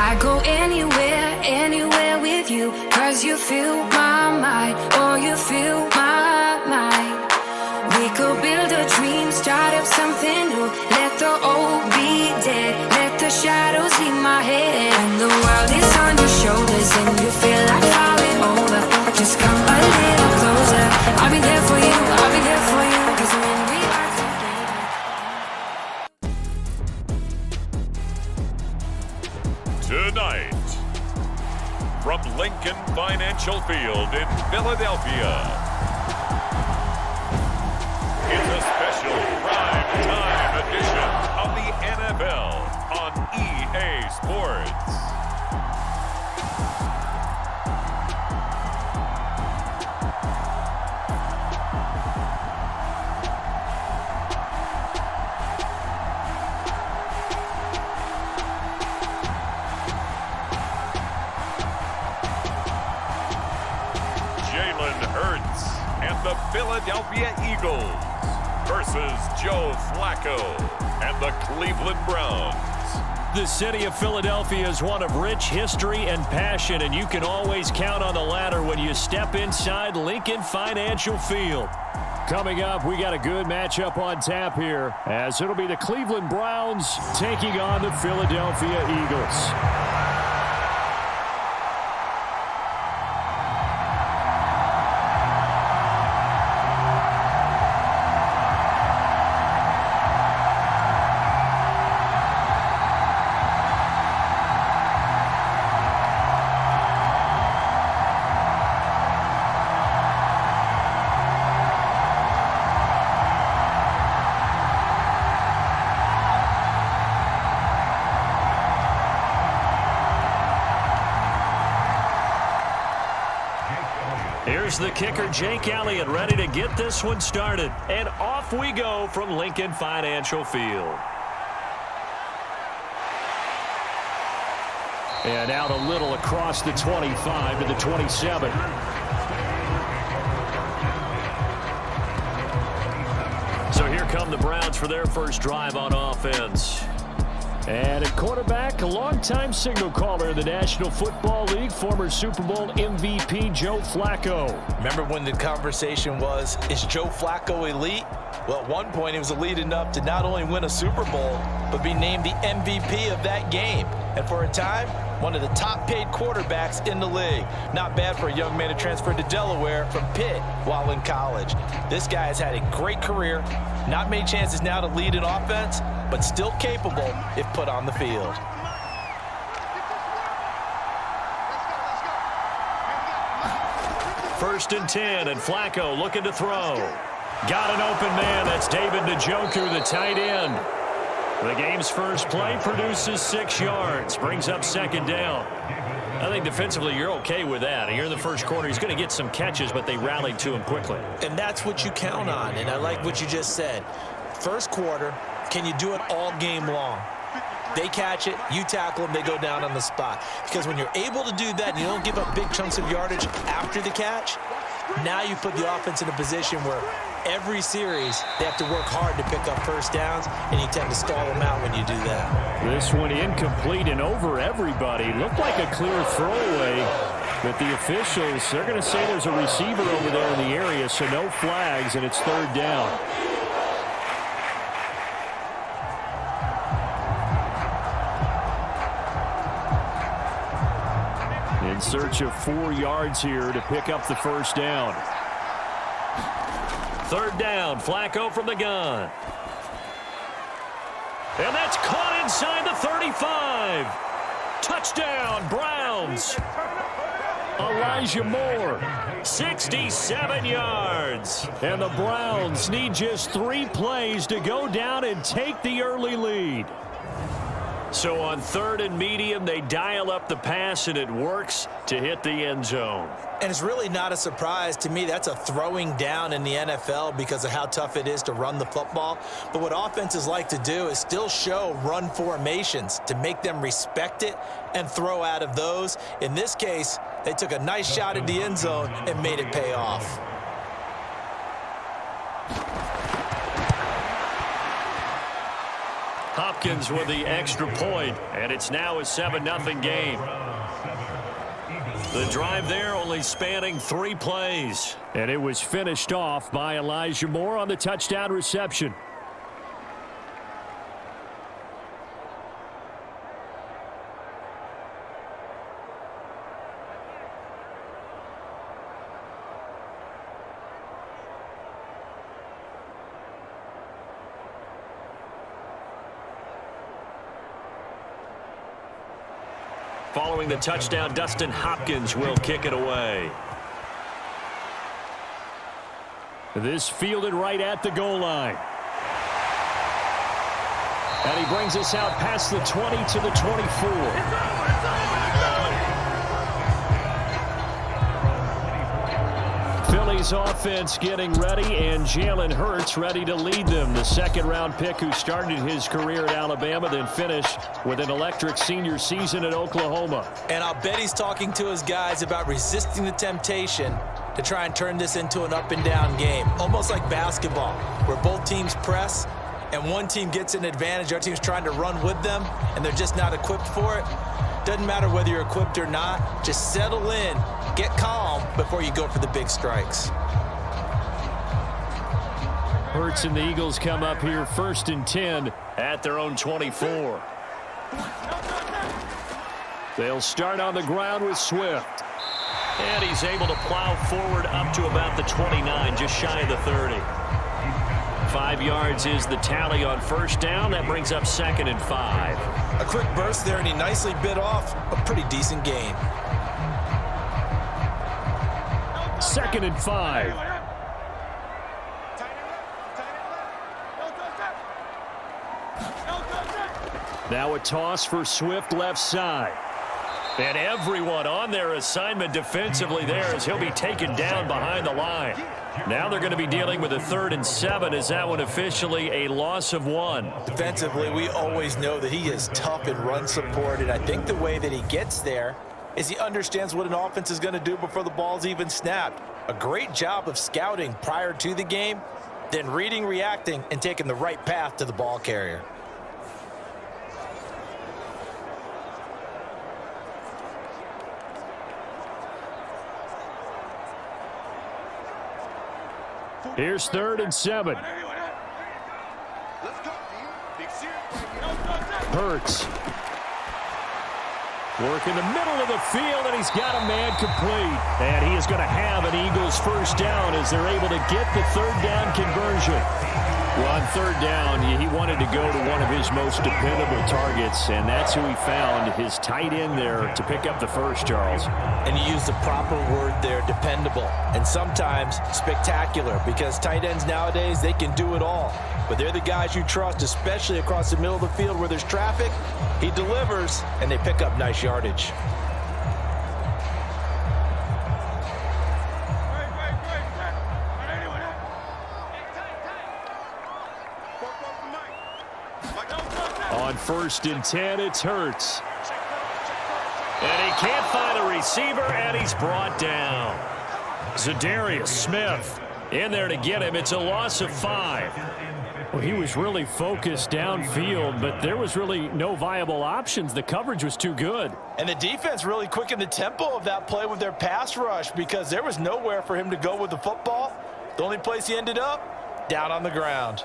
I go anywhere, anywhere with you, 'cause you fill my mind, or you fill my mind. We could build a dream, start up something new. Let the old be dead, let the shadows leave my head. And the world is on your shoulders and you feel like falling over. Just come a little closer. I'll be there for you, I'll be there for you. 'Cause when we are together. Tonight, from Lincoln Financial Field in Philadelphia, it's a special prime time edition of the NFL on EA Sports. The Philadelphia Eagles versus Joe Flacco and the Cleveland Browns. The city of Philadelphia is one of rich history and passion, and you can always count on the latter when you step inside Lincoln Financial Field. Coming up, we got a good matchup on tap here, as it'll be the Cleveland Browns taking on the Philadelphia Eagles. Here's the kicker, Jake Elliott, ready to get this one started. And off we go from Lincoln Financial Field. And out a little across the 25 to the 27. So here come the Browns for their first drive on offense. And at quarterback, a longtime signal caller in the National Football League, former Super Bowl MVP Joe Flacco. Remember when the conversation was, is Joe Flacco elite? Well, at one point he was elite enough to not only win a Super Bowl, but be named the MVP of that game. And for a time, one of the top paid quarterbacks in the league. Not bad for a young man who transferred to Delaware from Pitt while in college. This guy has had a great career, not many chances now to lead an offense, but still capable if put on the field. First and 10, and Flacco looking to throw. Got an open man. That's David Njoku, the tight end. The game's first play produces 6 yards, brings up second down. I think defensively you're okay with that. Here in the first quarter, he's going to get some catches, but they rallied to him quickly. And that's what you count on, and I like what you just said. First quarter, can you do it all game long? They catch it, you tackle them, they go down on the spot. Because when you're able to do that and you don't give up big chunks of yardage after the catch, now you put the offense in a position where every series they have to work hard to pick up first downs, and you tend to stall them out when you do that. This one incomplete and over everybody. Looked like a clear throwaway, but the officials, they're going to say there's a receiver over there in the area, so no flags, and it's third down. In search of 4 yards here to pick up the first down. Third down, Flacco from the gun. And that's caught inside the 35. Touchdown, Browns. Elijah Moore, 67 yards. And the Browns need just 3 plays to go down and take the early lead. So on third and medium, they dial up the pass, and it works to hit the end zone. And it's really not a surprise to me. That's a throwing down in the NFL because of how tough it is to run the football. But what offenses like to do is still show run formations to make them respect it and throw out of those. In this case, they took a nice shot at the end zone and made it pay off. Hopkins with the extra point, and it's now a 7-0 game. The drive there only spanning 3 plays. And it was finished off by Elijah Moore on the touchdown reception. Following the touchdown, Dustin Hopkins will kick it away. This fielded right at the goal line. And he brings us out past the 20 to the 24. Philly's offense getting ready, and Jalen Hurts ready to lead them. The second-round pick who started his career at Alabama, then finished with an electric senior season at Oklahoma. And I'll bet he's talking to his guys about resisting the temptation to try and turn this into an up-and-down game, almost like basketball, where both teams press, and one team gets an advantage, our team's trying to run with them, and they're just not equipped for it. Doesn't matter whether you're equipped or not. Just settle in, get calm before you go for the big strikes. Hurts and the Eagles come up here 1st and 10 at their own 24. They'll start on the ground with Swift. And he's able to plow forward up to about the 29, just shy of the 30. 5 yards is the tally on first down. That brings up 2nd and 5. A quick burst there, and he nicely bit off a pretty decent gain. 2nd and 5. Now a toss for Swift left side. And everyone on their assignment defensively there as he'll be taken down behind the line. Now they're going to be dealing with a 3rd and 7. Is that one officially a loss of 1? Defensively, we always know that he is tough in run support, and I think the way that he gets there is he understands what an offense is going to do before the ball's even snapped. A great job of scouting prior to the game, then reading, reacting, and taking the right path to the ball carrier. Here's 3rd and 7. Hurts. Work in the middle of the field, and he's got a man complete. And he is going to have an Eagles first down as they're able to get the 3rd down conversion. Well, on 3rd down, he wanted to go to one of his most dependable targets, and that's who he found, his tight end there, to pick up the first, Charles. And you use the proper word there, dependable, and sometimes spectacular, because tight ends nowadays, they can do it all. But they're the guys you trust, especially across the middle of the field where there's traffic. He delivers, and they pick up nice yardage. On 1st and 10, it's Hurts. And he can't find a receiver, and he's brought down. Zadarius Smith in there to get him. It's a loss of 5. Well, he was really focused downfield, but there was really no viable options. The coverage was too good. And the defense really quickened the tempo of that play with their pass rush because there was nowhere for him to go with the football. The only place he ended up, down on the ground.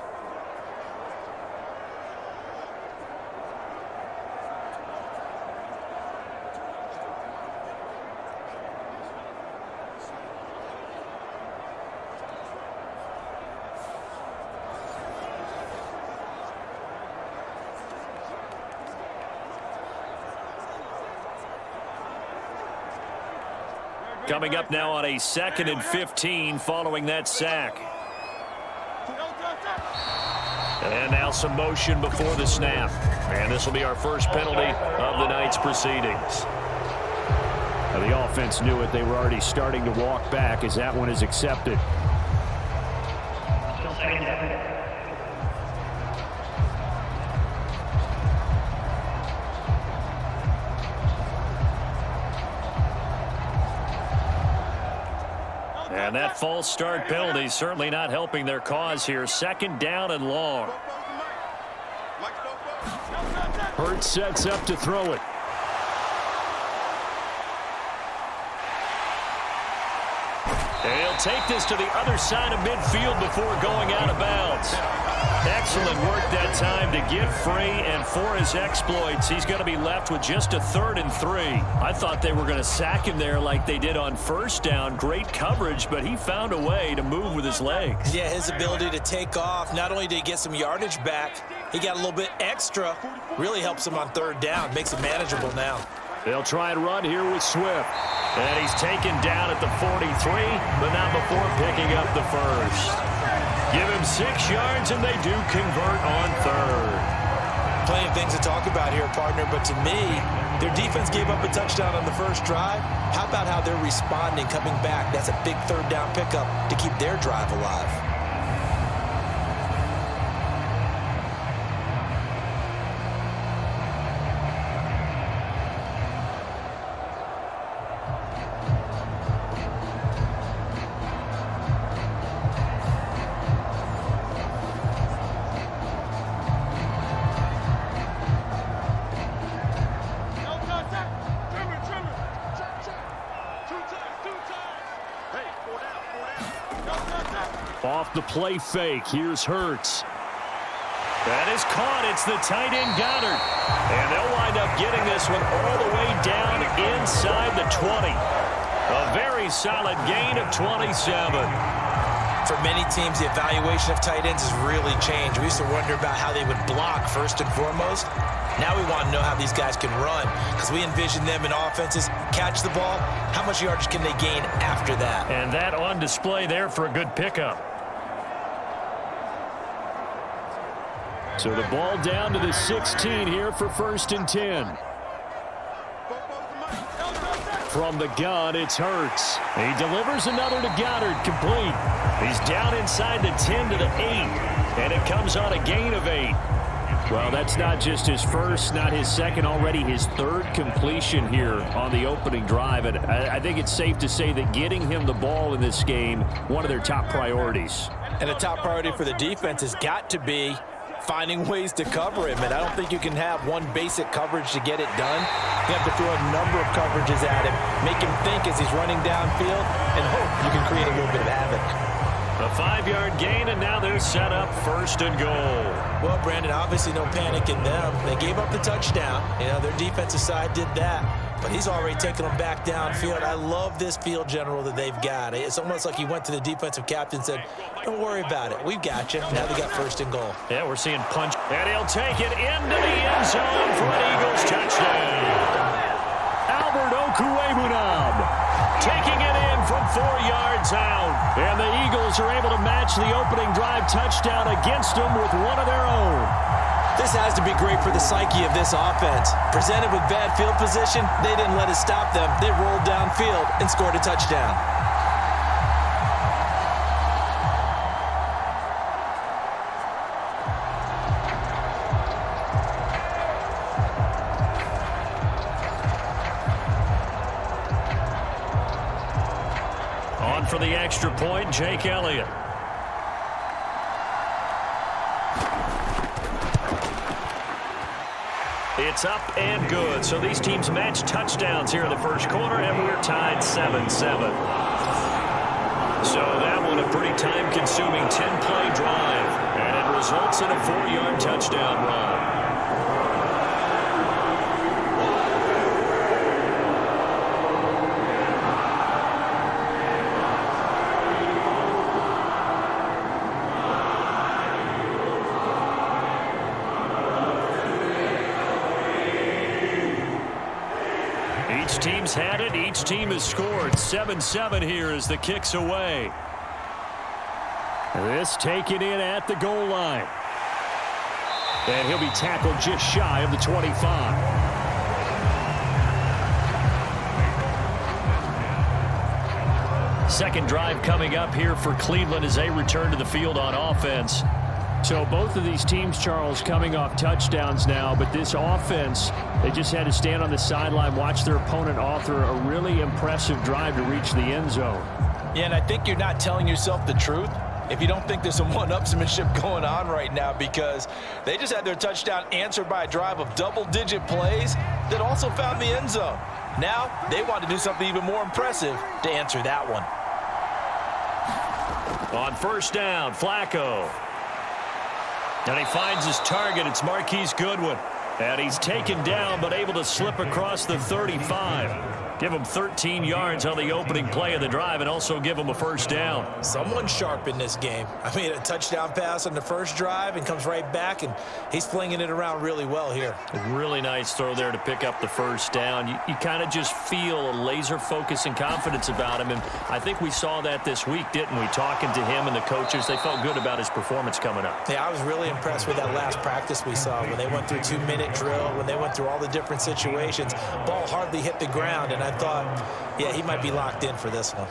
Coming up now on a 2nd and 15 following that sack. And now some motion before the snap. And this will be our first penalty of the night's proceedings. Now the offense knew it. They were already starting to walk back as that one is accepted. And that false start penalty certainly not helping their cause here. 2nd down and long. Hurts sets up to throw it. He'll take this to the other side of midfield before going out of bounds. Excellent work that time to get free, and for his exploits, he's going to be left with just a 3rd and 3. I thought they were going to sack him there like they did on first down. Great coverage, but he found a way to move with his legs. Yeah, his ability to take off, not only did he get some yardage back, he got a little bit extra. Really helps him on 3rd down, makes it manageable now. They'll try and run here with Swift. And he's taken down at the 43, but not before picking up the first. Give him 6 yards, and they do convert on 3rd. Plenty of things to talk about here, partner, but to me, their defense gave up a touchdown on the first drive. How about how they're responding, coming back? That's a big 3rd down pickup to keep their drive alive. Off the play fake, here's Hurts. That is caught. It's the tight end Goddard. And they'll wind up getting this one all the way down inside the 20. A very solid gain of 27. For many teams, the evaluation of tight ends has really changed. We used to wonder about how they would block first and foremost. Now we want to know how these guys can run, because we envision them in offenses catch the ball. How much yardage can they gain after that? And that on display there for a good pickup. So the ball down to the 16 here for 1st and 10. From the gun, it's Hurts. He delivers another to Goddard, complete. He's down inside the 10 to the 8, and it comes on a gain of 8. Well, that's not just his first, not his second, already his 3rd completion here on the opening drive. And I think it's safe to say that getting him the ball in this game, one of their top priorities. And the top priority for the defense has got to be finding ways to cover him. And I don't think you can have one basic coverage to get it done. You have to throw a number of coverages at him, make him think as he's running downfield, and hope you can create a little bit of havoc. A 5-yard gain, and now they're set up 1st and goal. Well, Brandon, obviously no panic in them. They gave up the touchdown. You know, their defensive side did that. But he's already taken them back downfield. I love this field general that they've got. It's almost like he went to the defensive captain and said, don't worry about it. We've got you. Now they got 1st and goal. Yeah, we're seeing punch. And he'll take it into the end zone for an Eagles touchdown. Albert Okwuegbunam taking it in from 4 yards out. And the Eagles are able to match the opening drive touchdown against them with one of their own. This has to be great for the psyche of this offense. Presented with bad field position, they didn't let it stop them. They rolled downfield and scored a touchdown. On for the extra point, Jake Elliott. It's up and good. So these teams match touchdowns here in the first quarter, and we're tied 7-7. So that one a pretty time-consuming 10-play drive, and it results in a 4-yard touchdown run. Each team's had it. Each team has scored. 7-7 here as the kick's away. This taken in at the goal line. And he'll be tackled just shy of the 25. Second drive coming up here for Cleveland as they return to the field on offense. So both of these teams, Charles, coming off touchdowns now, but this offense, they just had to stand on the sideline, watch their opponent author a really impressive drive to reach the end zone. Yeah, and I think you're not telling yourself the truth if you don't think there's some one-upsmanship going on right now, because they just had their touchdown answered by a drive of double-digit plays that also found the end zone. Now they want to do something even more impressive to answer that one. On first down, Flacco. And he finds his target. It's Marquise Goodwin. And he's taken down but able to slip across the 35. Give him 13 yards on the opening play of the drive and also give him a first down. Someone sharp in this game. I mean, a touchdown pass on the first drive and comes right back, and he's flinging it around really well here. A really nice throw there to pick up the first down. You kind of just feel a laser focus and confidence about him, and I think we saw that this week, didn't we? Talking to him and the coaches, they felt good about his performance coming up. Yeah, I was really impressed with that last practice we saw when they went through 2-minute drill, when they went through all the different situations. Ball hardly hit the ground, and I thought, yeah, he might be locked in for this one.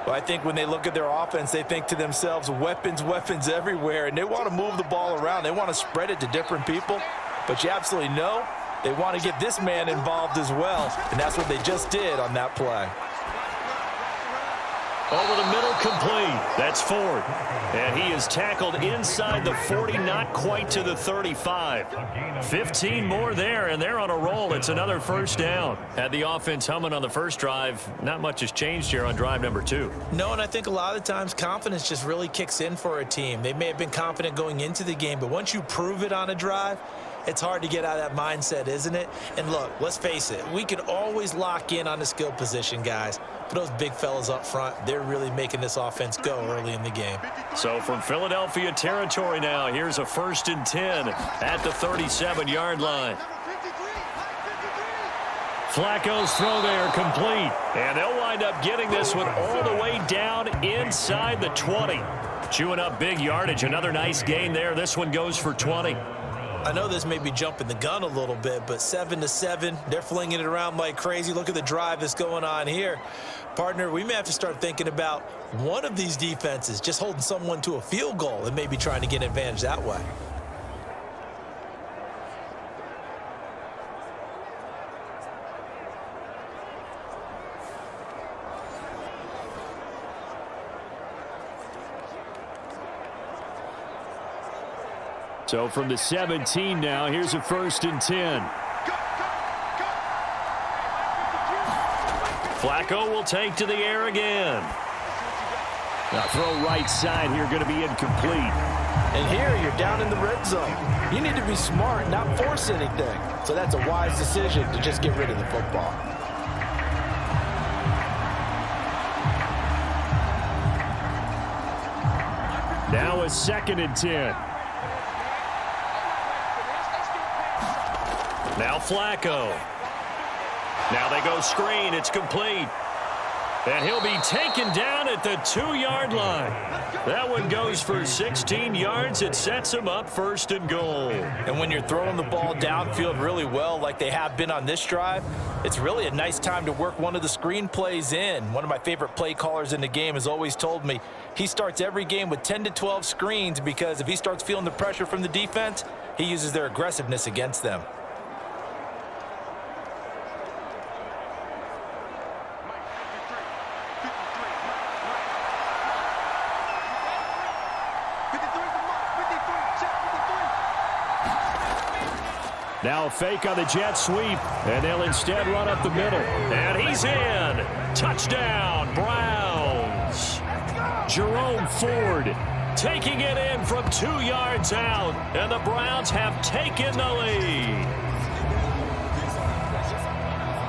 Well, I think when they look at their offense, they think to themselves, weapons, weapons everywhere, and they want to move the ball around. They want to spread it to different people, but you absolutely know they want to get this man involved as well, and that's what they just did on that play. Over the middle, complete. That's Ford. And he is tackled inside the 40, not quite to the 35. 15 more there, and they're on a roll. It's another first down. Had the offense humming on the first drive. Not much has changed here on drive number 2. No, and I think a lot of the times confidence just really kicks in for a team. They may have been confident going into the game, but once you prove it on a drive, it's hard to get out of that mindset, isn't it? And look, let's face it, we can always lock in on the skill position, guys. But those big fellas up front, they're really making this offense go early in the game. So from Philadelphia territory now, here's a 1st and 10 at the 37-yard line. Flacco's throw there, complete. And they'll wind up getting this one all the way down inside the 20. Chewing up big yardage. Another nice gain there. This one goes for 20. I know this may be jumping the gun a little bit, but 7-7, they're flinging it around like crazy. Look at the drive that's going on here. Partner, we may have to start thinking about one of these defenses just holding someone to a field goal and maybe trying to get an advantage that way. So from the 17 now, here's a 1st and 10. Flacco will take to the air again. Now throw right side here, going to be incomplete. And here you're down in the red zone. You need to be smart, not force anything. So that's a wise decision to just get rid of the football. Now a 2nd and 10. Now Flacco. Now they go screen. It's complete. And he'll be taken down at the 2-yard line. That one goes for 16 yards. It sets him up 1st and goal. And when you're throwing the ball downfield really well like they have been on this drive, it's really a nice time to work one of the screen plays in. One of my favorite play callers in the game has always told me he starts every game with 10 to 12 screens because if he starts feeling the pressure from the defense, he uses their aggressiveness against them. Now a fake on the jet sweep, and they'll instead run up the middle. And he's in. Touchdown, Browns. Jerome Ford taking it in from 2 yards out, and the Browns have taken the lead.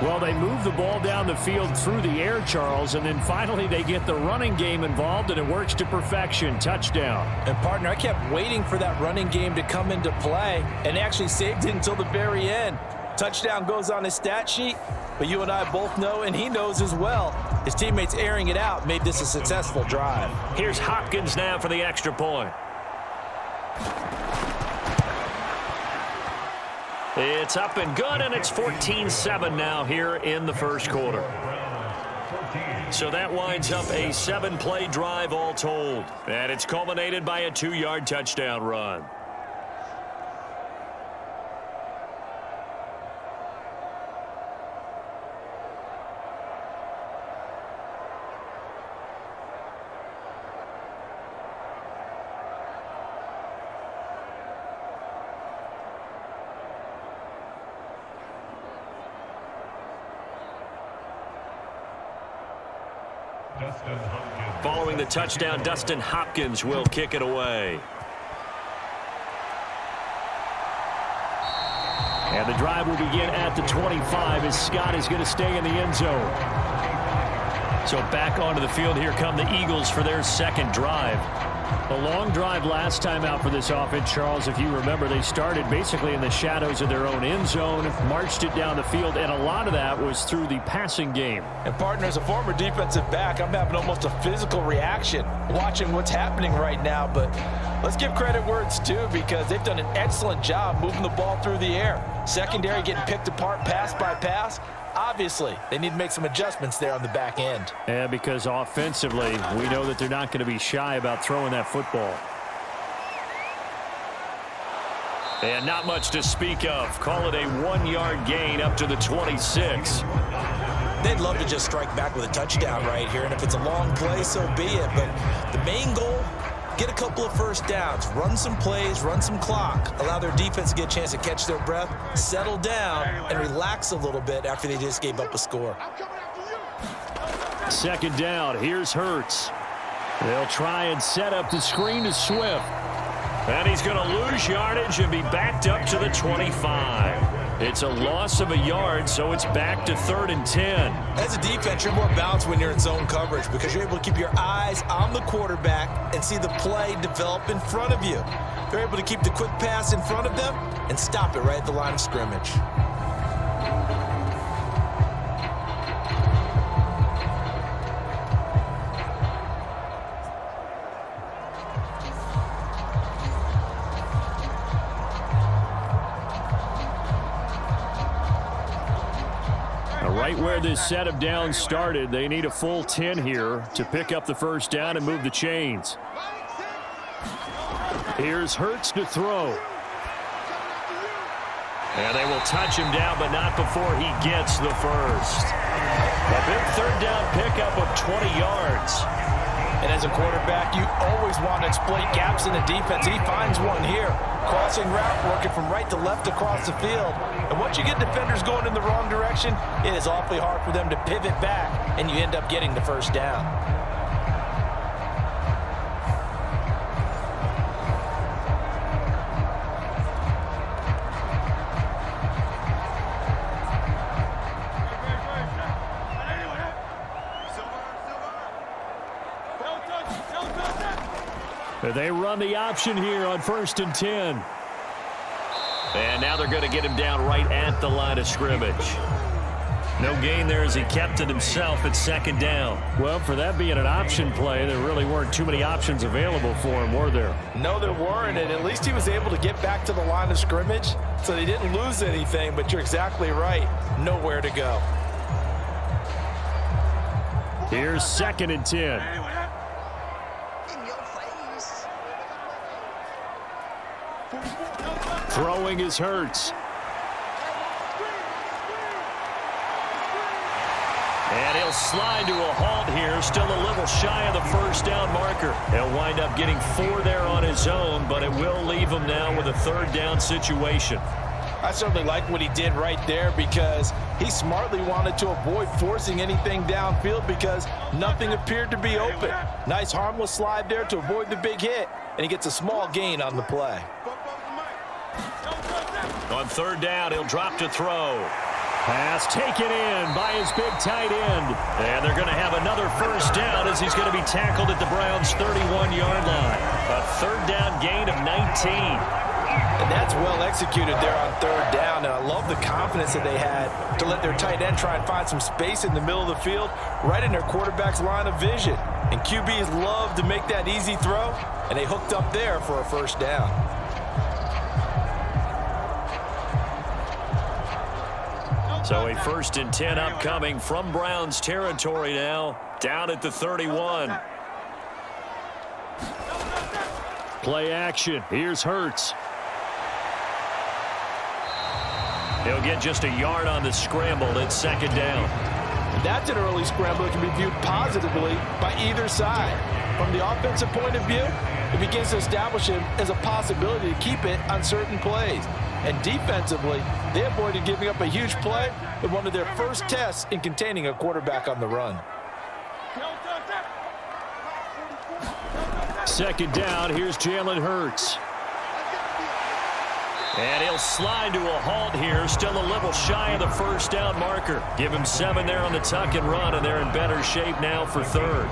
Well, they move the ball down the field through the air, Charles, and then finally they get the running game involved, and it works to perfection. Touchdown. And, partner, I kept waiting for that running game to come into play, and actually saved it until the very end. Touchdown goes on his stat sheet, but you and I both know, and he knows as well, his teammates airing it out made this a successful drive. Here's Hopkins now for the extra point. It's up and good, and it's 14-7 now here in the first quarter. So that winds up a 7-play drive all told. And it's culminated by a 2-yard touchdown run. Following the touchdown, Dustin Hopkins will kick it away. And the drive will begin at the 25 as Scott is going to stay in the end zone. So back onto the field, here come the Eagles for their second drive. A long drive last time out for this offense, Charles. If you remember, they started basically in the shadows of their own end zone, marched it down the field, and a lot of that was through the passing game. And partner, as a former defensive back, I'm having almost a physical reaction watching what's happening right now. But let's give credit where it's due, because they've done an excellent job moving the ball through the air. Secondary getting picked apart pass by pass. Obviously, they need to make some adjustments there on the back end. Yeah, because offensively, we know that they're not going to be shy about throwing that football. And not much to speak of. Call it a 1-yard gain up to the 26. They'd love to just strike back with a touchdown right here, and if it's a long play, so be it. But the main goal, get a couple of first downs, run some plays, run some clock, allow their defense to get a chance to catch their breath, settle down, and relax a little bit after they just gave up a score. Second down, here's Hurts. They'll try and set up the screen to Swift. And he's going to lose yardage and be backed up to the 25. It's a loss of a yard, so it's back to 3rd and 10. As a defense, you're more balanced when you're in zone coverage because you're able to keep your eyes on the quarterback and see the play develop in front of you. They're able to keep the quick pass in front of them and stop it right at the line of scrimmage. Right where this set of downs started, they need a full 10 here to pick up the first down and move the chains. Here's Hurts to throw. And they will touch him down, but not before he gets the first. A big third down pickup of 20 yards. And as a quarterback, you always want to exploit gaps in the defense. He finds one here. Crossing route, working from right to left across the field. And once you get defenders going in the wrong direction, it is awfully hard for them to pivot back, and you end up getting the first down. They run the option here on 1st and 10. And now they're going to get him down right at the line of scrimmage. No gain there as he kept it himself at 2nd down. Well, for that being an option play, there really weren't too many options available for him, were there? No, there weren't, and at least he was able to get back to the line of scrimmage, so they didn't lose anything, but you're exactly right. Nowhere to go. Here's 2nd and 10. Throwing is Hurts. And he'll slide to a halt here, still a little shy of the first down marker. He'll wind up getting 4 there on his own, but it will leave him now with a 3rd down situation. I certainly like what he did right there because he smartly wanted to avoid forcing anything downfield because nothing appeared to be open. Nice harmless slide there to avoid the big hit, and he gets a small gain on the play. On 3rd down, he'll drop to throw. Pass taken in by his big tight end. And they're going to have another first down as he's going to be tackled at the Browns' 31-yard line. A 3rd down gain of 19. And that's well executed there on 3rd down. And I love the confidence that they had to let their tight end try and find some space in the middle of the field, right in their quarterback's line of vision. And QBs love to make that easy throw, and they hooked up there for a first down. So a 1st and 10 upcoming from Browns territory now, down at the 31. Play action. Here's Hurts. He'll get just a yard on the scramble at 2nd down. That's an early scramble that can be viewed positively by either side. From the offensive point of view, it begins to establish him as a possibility to keep it on certain plays. And defensively, they avoided giving up a huge play with one of their first tests in containing a quarterback on the run. Second down, here's Jalen Hurts. And he'll slide to a halt here, still a little shy of the first down marker. Give him 7 there on the tuck and run, and they're in better shape now for third.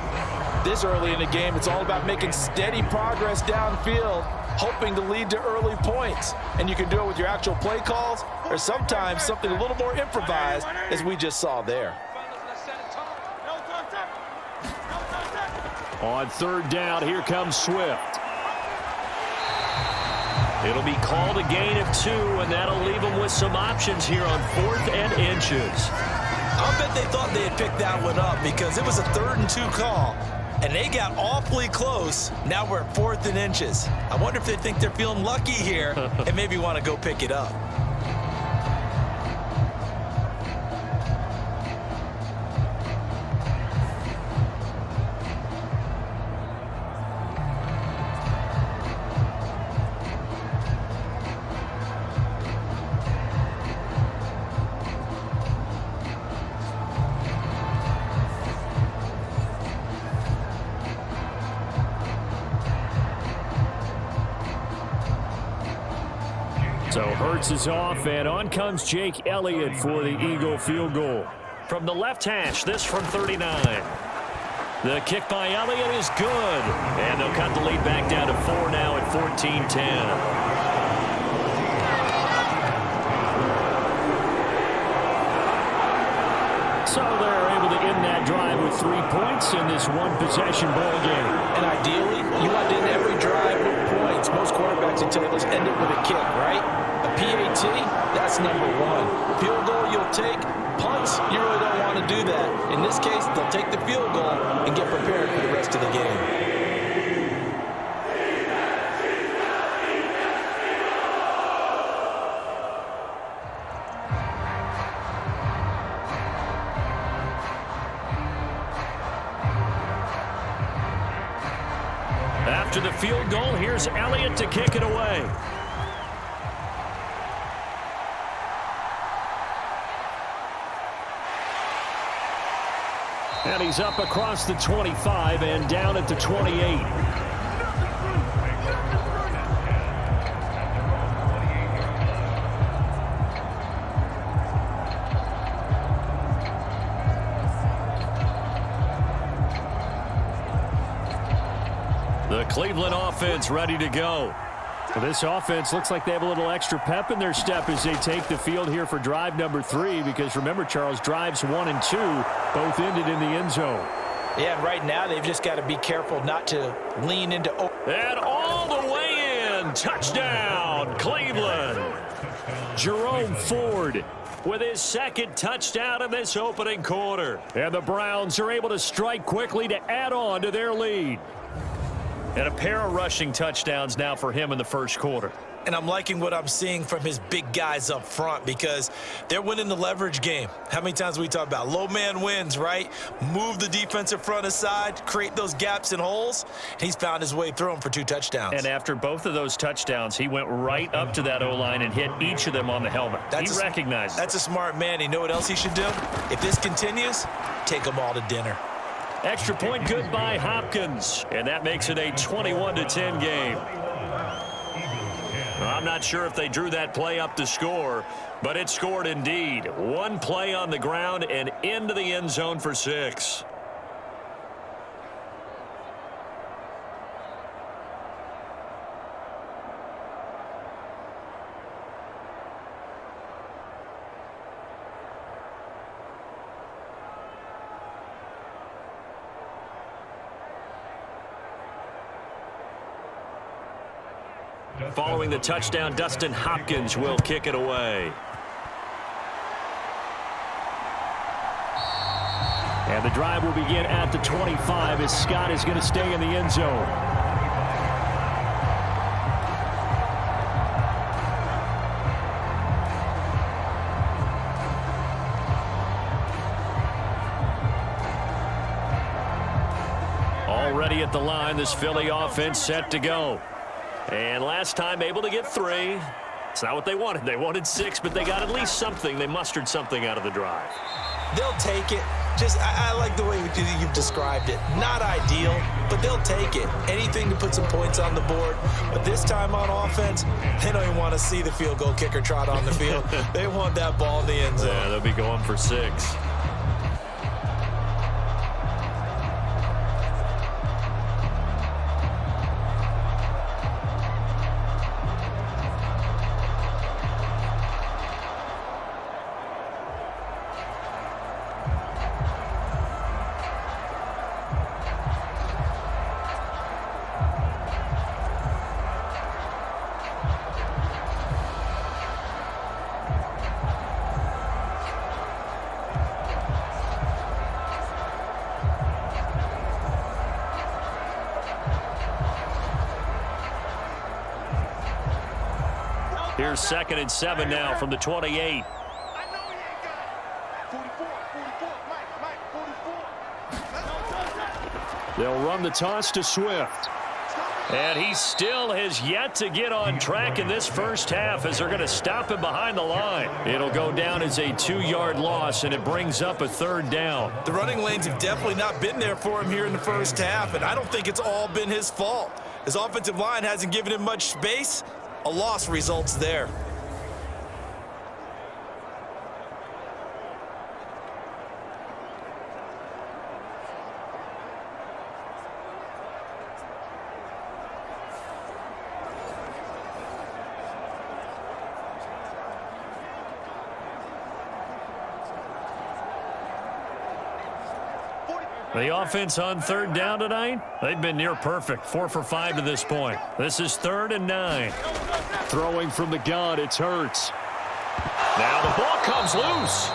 This early in the game, it's all about making steady progress downfield, hoping to lead to early points. And you can do it with your actual play calls, or sometimes something a little more improvised, as we just saw there. On third down, here comes Swift. It'll be called a gain of 2, and that'll leave them with some options here on 4th and inches. I'll bet they thought they had picked that one up because it was a 3rd and 2 call, and they got awfully close. Now we're at 4th and inches. I wonder if they think they're feeling lucky here and maybe want to go pick it up. So Hurts is off, and on comes Jake Elliott for the Eagle field goal. From the left hash, this from 39. The kick by Elliott is good. And they'll cut the lead back down to 4 now at 14-10. So they're able to end that drive with 3 points in this one-possession ball game. And ideally, you want to end every drive with points. Most quarterbacks will tell us end it with a kick, right? A PAT, that's number 1. Field goal you'll take. Punts, you really don't want to do that. In this case, they'll take the field goal and get prepared for the rest of the game. After the field goal, here's Elliott to kick it away. And he's up across the 25 and down at the 28. The Cleveland offense ready to go. Well, this offense looks like they have a little extra pep in their step as they take the field here for drive number 3, because remember, Charles, drives 1 and 2 both ended in the end zone. Yeah, and right now they've just got to be careful not to lean into... And all the way in. Touchdown, Cleveland. Jerome Ford with his second touchdown in this opening quarter. And the Browns are able to strike quickly to add on to their lead. And a pair of rushing touchdowns now for him in the first quarter. And I'm liking what I'm seeing from his big guys up front because they're winning the leverage game. How many times we talk about low man wins, right? Move the defensive front aside, create those gaps and holes. He's found his way through them for 2 touchdowns. And after both of those touchdowns, he went right up to that O-line and hit each of them on the helmet. He recognized it. That's a smart man. You know what else he should do? If this continues, take them all to dinner. Extra point good by Hopkins, and that makes it a 21-10 game. I'm not sure if they drew that play up to score, but it scored indeed. 1 play on the ground and into the end zone for 6. Following the touchdown, Dustin Hopkins will kick it away. And the drive will begin at the 25 as Scott is going to stay in the end zone. Already at the line, this Philly offense set to go. And last time able to get 3. It's not what they wanted. They wanted 6, but they got at least something. They mustered something out of the drive. They'll take it. I like the way you've described it. Not ideal, but they'll take it. Anything to put some points on the board. But this time on offense, they don't even want to see the field goal kicker trot on the field. They want that ball in the end zone. Yeah, they'll be going for 6. Here's 2nd and 7 now from the 28. They'll run the toss to Swift. And he still has yet to get on track in this first half as they're going to stop him behind the line. It'll go down as a 2-yard loss, and it brings up a 3rd down. The running lanes have definitely not been there for him here in the first half, and I don't think it's all been his fault. His offensive line hasn't given him much space. A loss results there. The offense on 3rd down tonight, they've been near perfect. 4 for 5 to this point. This is 3rd and 9. Throwing from the gun, it's Hurts. Now the ball comes loose.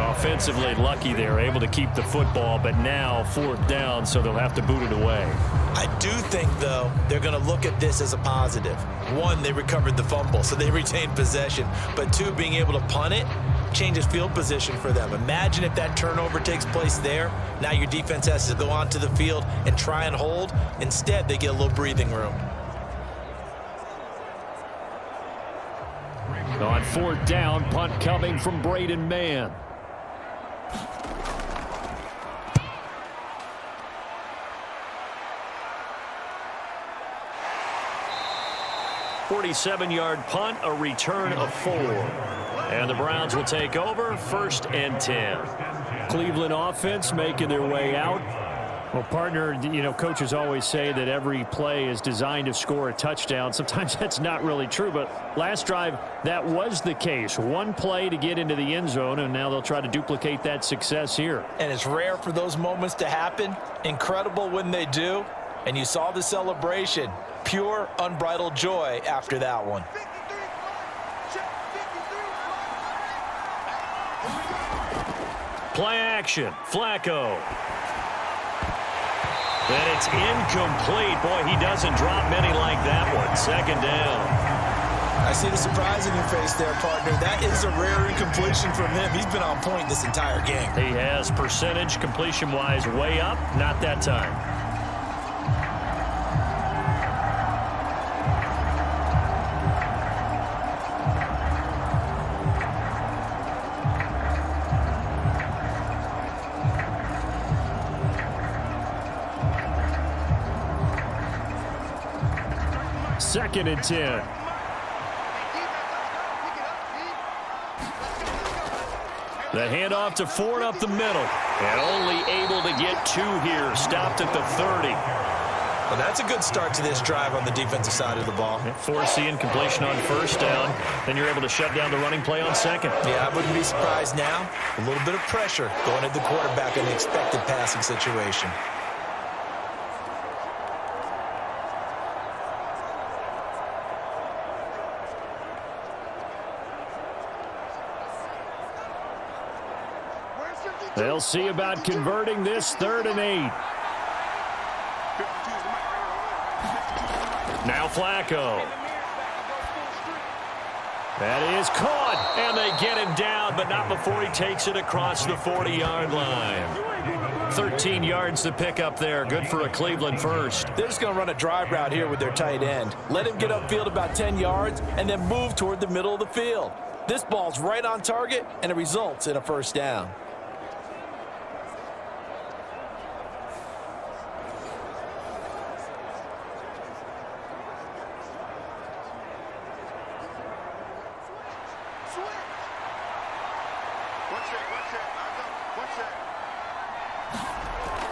Offensively lucky they're able to keep the football, but now 4th down, so they'll have to boot it away. I do think, though, they're going to look at this as a positive. 1, they recovered the fumble, so they retained possession. But 2, being able to punt it changes field position for them. Imagine if that turnover takes place there. Now your defense has to go onto the field and try and hold. Instead, they get a little breathing room. On 4th down, punt coming from Braden Mann. 47-yard punt, a return of 4. And the Browns will take over, 1st and 10. Cleveland offense making their way out. Well, partner, coaches always say that every play is designed to score a touchdown. Sometimes that's not really true, but last drive, that was the case. 1 play to get into the end zone, and now they'll try to duplicate that success here. And it's rare for those moments to happen. Incredible when they do. And you saw the celebration. Pure, unbridled joy after that one. Play action. Flacco. And it's incomplete. Boy, he doesn't drop many like that one. 2nd down. I see the surprise in your face there, partner. That is a rare incompletion from him. He's been on point this entire game. He has percentage completion-wise way up. Not that time. Second and 10. The handoff to Ford up the middle. And only able to get 2 here. Stopped at the 30. Well, that's a good start to this drive on the defensive side of the ball. Force the incompletion on 1st down. Then you're able to shut down the running play on 2nd. Yeah, I wouldn't be surprised now. A little bit of pressure going at the quarterback in the expected passing situation. They'll see about converting this 3rd and 8. Now Flacco. That is caught, and they get him down, but not before he takes it across the 40-yard line. 13 yards to pick up there. Good for a Cleveland first. They're just going to run a drive route here with their tight end. Let him get upfield about 10 yards, and then move toward the middle of the field. This ball's right on target, and it results in a first down.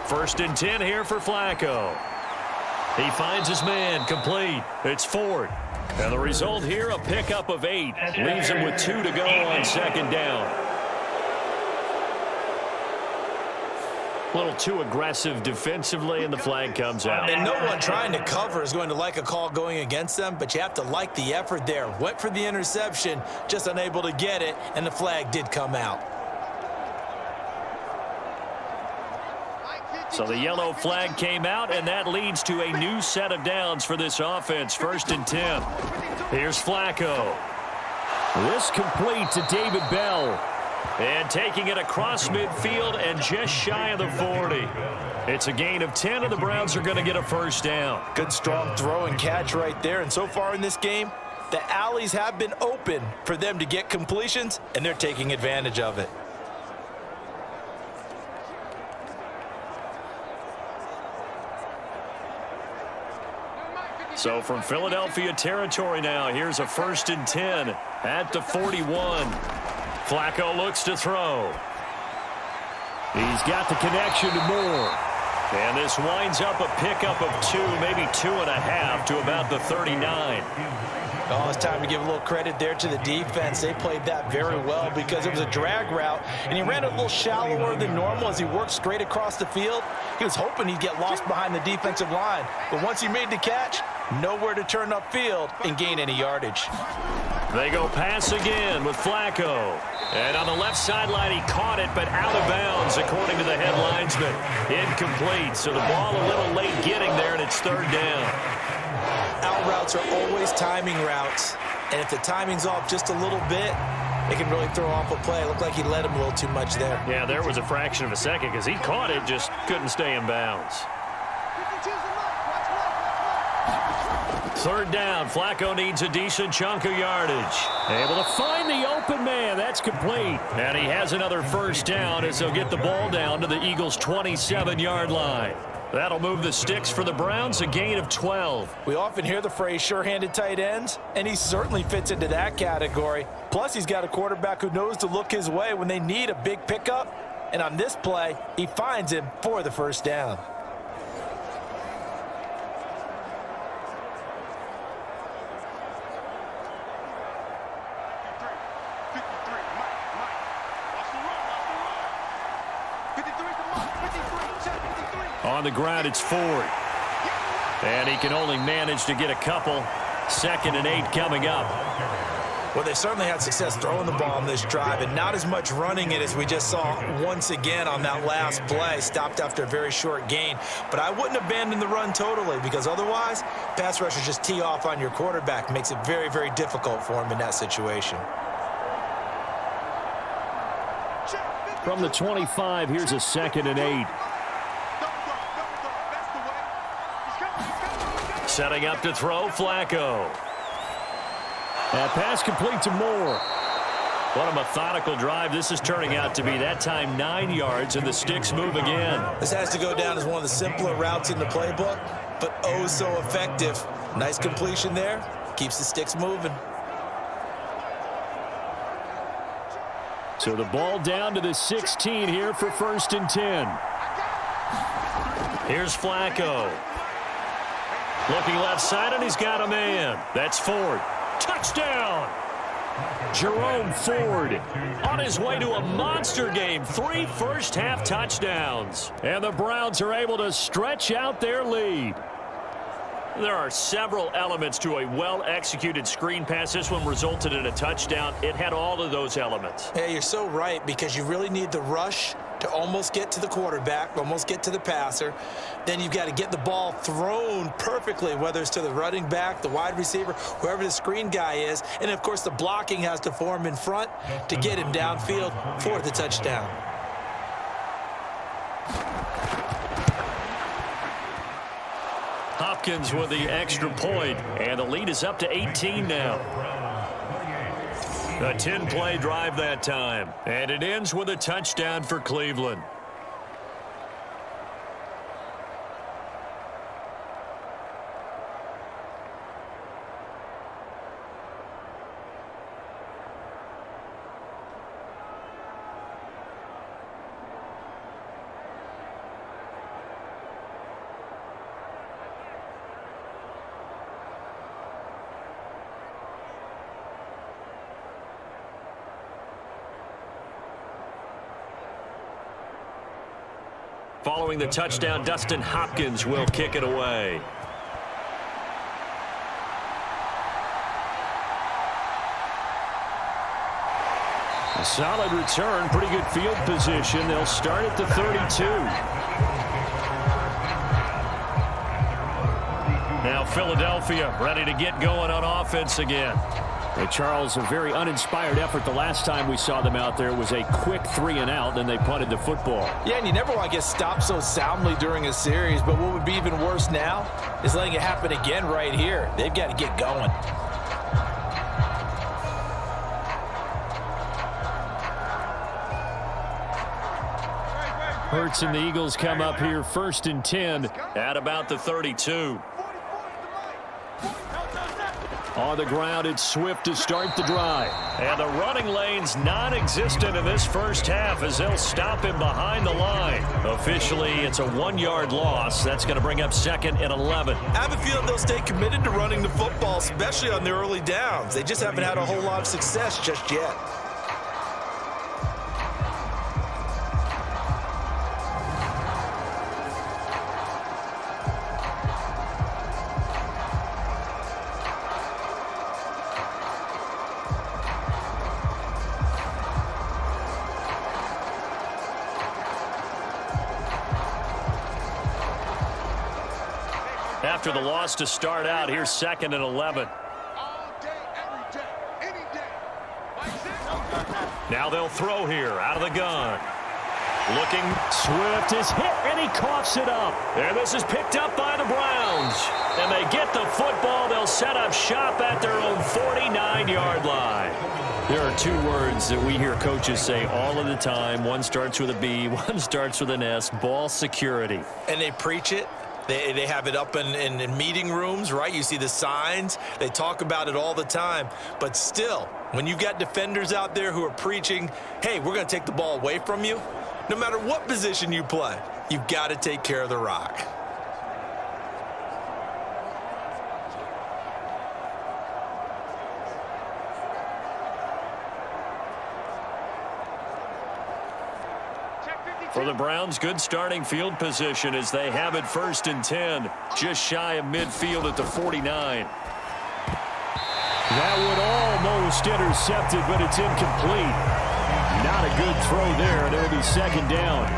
First and 10 here for Flacco. He finds his man, complete. It's Ford. And the result here, a pickup of 8. Leaves him with 2 to go on second down. A little too aggressive defensively, and the flag comes out. And no one trying to cover is going to like a call going against them, but you have to like the effort there. Went for the interception, just unable to get it, and the flag did come out. So the yellow flag came out, and that leads to a new set of downs for this offense. First and 10. Here's Flacco. This complete to David Bell. And taking it across midfield and just shy of the 40. It's a gain of 10, and the Browns are going to get a first down. Good strong throw and catch right there. And so far in this game, the alleys have been open for them to get completions, and they're taking advantage of it. So from Philadelphia territory now, here's a first and 10 at the 41. Flacco looks to throw. He's got the connection to Moore. And this winds up a pickup of 2, maybe 2.5 to about the 39. Oh, it's time to give a little credit there to the defense. They played that very well because it was a drag route, and he ran a little shallower than normal as he worked straight across the field. He was hoping he'd get lost behind the defensive line, but once he made the catch, nowhere to turn upfield and gain any yardage. They go pass again with Flacco. And on the left sideline, he caught it, but out of bounds, according to the head linesman. Incomplete, so the ball a little late getting there, and it's third down. Out routes are always timing routes, and if the timing's off just a little bit, it can really throw off a play. It looked like he let him a little too much there. Yeah, there was a fraction of a second because he caught it, just couldn't stay in bounds. Third down, Flacco needs a decent chunk of yardage. Able to find the open man, that's complete. And he has another first down as they'll get the ball down to the Eagles' 27-yard line. That'll move the sticks for the Browns, a gain of 12. We often hear the phrase sure-handed tight ends, and he certainly fits into that category. Plus, he's got a quarterback who knows to look his way when they need a big pickup. And on this play, he finds him for the first down. On the ground, it's Ford. And he can only manage to get a couple. 2nd and 8 coming up. Well, they certainly had success throwing the ball on this drive, and not as much running it as we just saw once again on that last play. Stopped after a very short gain. But I wouldn't abandon the run totally, because otherwise, pass rushers just tee off on your quarterback. Makes it very, very difficult for him in that situation. From the 25, here's a 2nd and 8. Setting up to throw, Flacco. That pass complete to Moore. What a methodical drive this is turning out to be. That time 9 yards, and the sticks move again. This has to go down as one of the simpler routes in the playbook, but oh so effective. Nice completion there. Keeps the sticks moving. So the ball down to the 16 here for 1st and 10. Here's Flacco. Looking left side, and he's got a man. That's Ford. Touchdown! Jerome Ford on his way to a monster game. 3 first-half touchdowns. And the Browns are able to stretch out their lead. There are several elements to a well-executed screen pass. This one resulted in a touchdown. It had all of those elements. Yeah, you're so right, because you really need the rush to almost get to the quarterback, almost get to the passer. Then you've got to get the ball thrown perfectly, whether it's to the running back, the wide receiver, whoever the screen guy is. And, of course, the blocking has to form in front to get him downfield for the touchdown. Hopkins with the extra point, and the lead is up to 18 now. A 10-play drive that time, and it ends with a touchdown for Cleveland. Following the touchdown, Dustin Hopkins will kick it away. A solid return, pretty good field position. They'll start at the 32. Now Philadelphia ready to get going on offense again. Hey, Charles, a very uninspired effort. The last time we saw them out there was a quick 3-and-out, then they punted the football. Yeah, and you never want to get stopped so soundly during a series, but what would be even worse now is letting it happen again right here. They've got to get going. Hurts and the Eagles come up here 1st and 10 at about the 32. On the ground, it's Swift to start the drive. And the running lane's non-existent in this first half as they'll stop him behind the line. Officially, it's a 1-yard loss. That's going to bring up 2nd and 11. I have a feeling they'll stay committed to running the football, especially on their early downs. They just haven't had a whole lot of success just yet. After the loss to start out, here's 2nd and 11. Now they'll throw here out of the gun. Looking, Swift is hit, and he coughs it up. And this is picked up by the Browns. And they get the football. They'll set up shop at their own 49-yard line. There are 2 words that we hear coaches say all of the time. One starts with a B, one starts with an S, ball security. And they preach it. They have it up in meeting rooms, right? You see the signs. They talk about it all the time. But still, when you've got defenders out there who are preaching, hey, we're going to take the ball away from you, no matter what position you play, you've got to take care of the rock. For the Browns, good starting field position as they have it 1st and 10, just shy of midfield at the 49. That one almost intercepted, but it's incomplete. Not a good throw there, and it'll be 2nd down.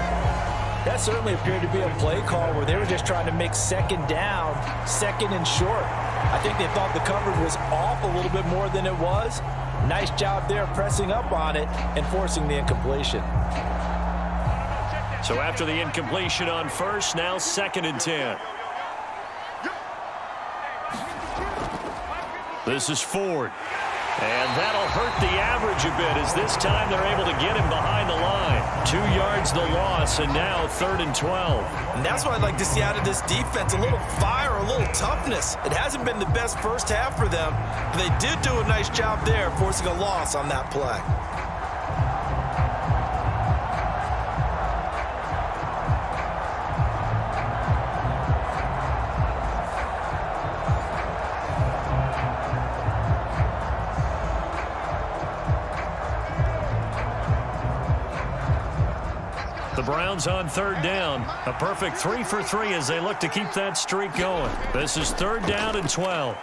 That certainly appeared to be a play call where they were just trying to make 2nd down, 2nd and short. I think they thought the coverage was off a little bit more than it was. Nice job there pressing up on it and forcing the incompletion. So after the incompletion on 1st, now 2nd and 10. This is Ford. And that'll hurt the average a bit as this time they're able to get him behind the line. 2 yards the loss, and now 3rd and 12. And that's what I'd like to see out of this defense, a little fire, a little toughness. It hasn't been the best first half for them, but they did do a nice job there forcing a loss on that play. The Browns on 3rd down. A perfect 3 for 3 as they look to keep that streak going. This is 3rd down and 12.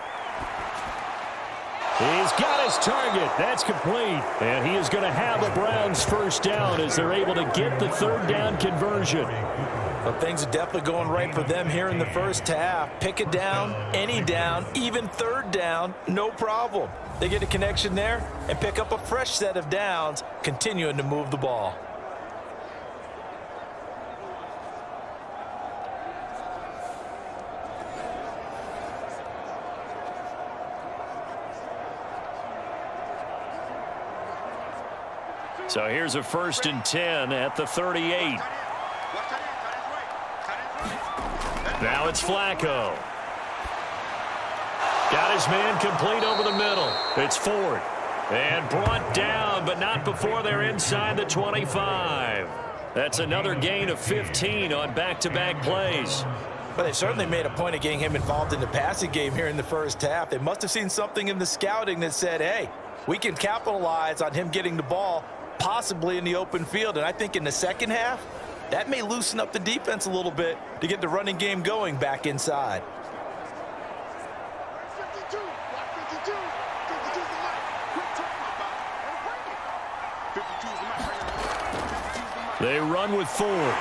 He's got his target. That's complete. And he is going to have the Browns 1st down as they're able to get the 3rd down conversion. Well, things are definitely going right for them here in the first half. Pick a down, any down, even 3rd down, no problem. They get a connection there and pick up a fresh set of downs, continuing to move the ball. So here's a 1st and 10 at the 38. Now it's Flacco. Got his man complete over the middle. It's Ford. And brought down, but not before they're inside the 25. That's another gain of 15 on back-to-back plays. But they certainly made a point of getting him involved in the passing game here in the first half. They must have seen something in the scouting that said, hey, we can capitalize on him getting the ball possibly in the open field. And I think in the second half, that may loosen up the defense a little bit to get the running game going back inside. They run with Ford.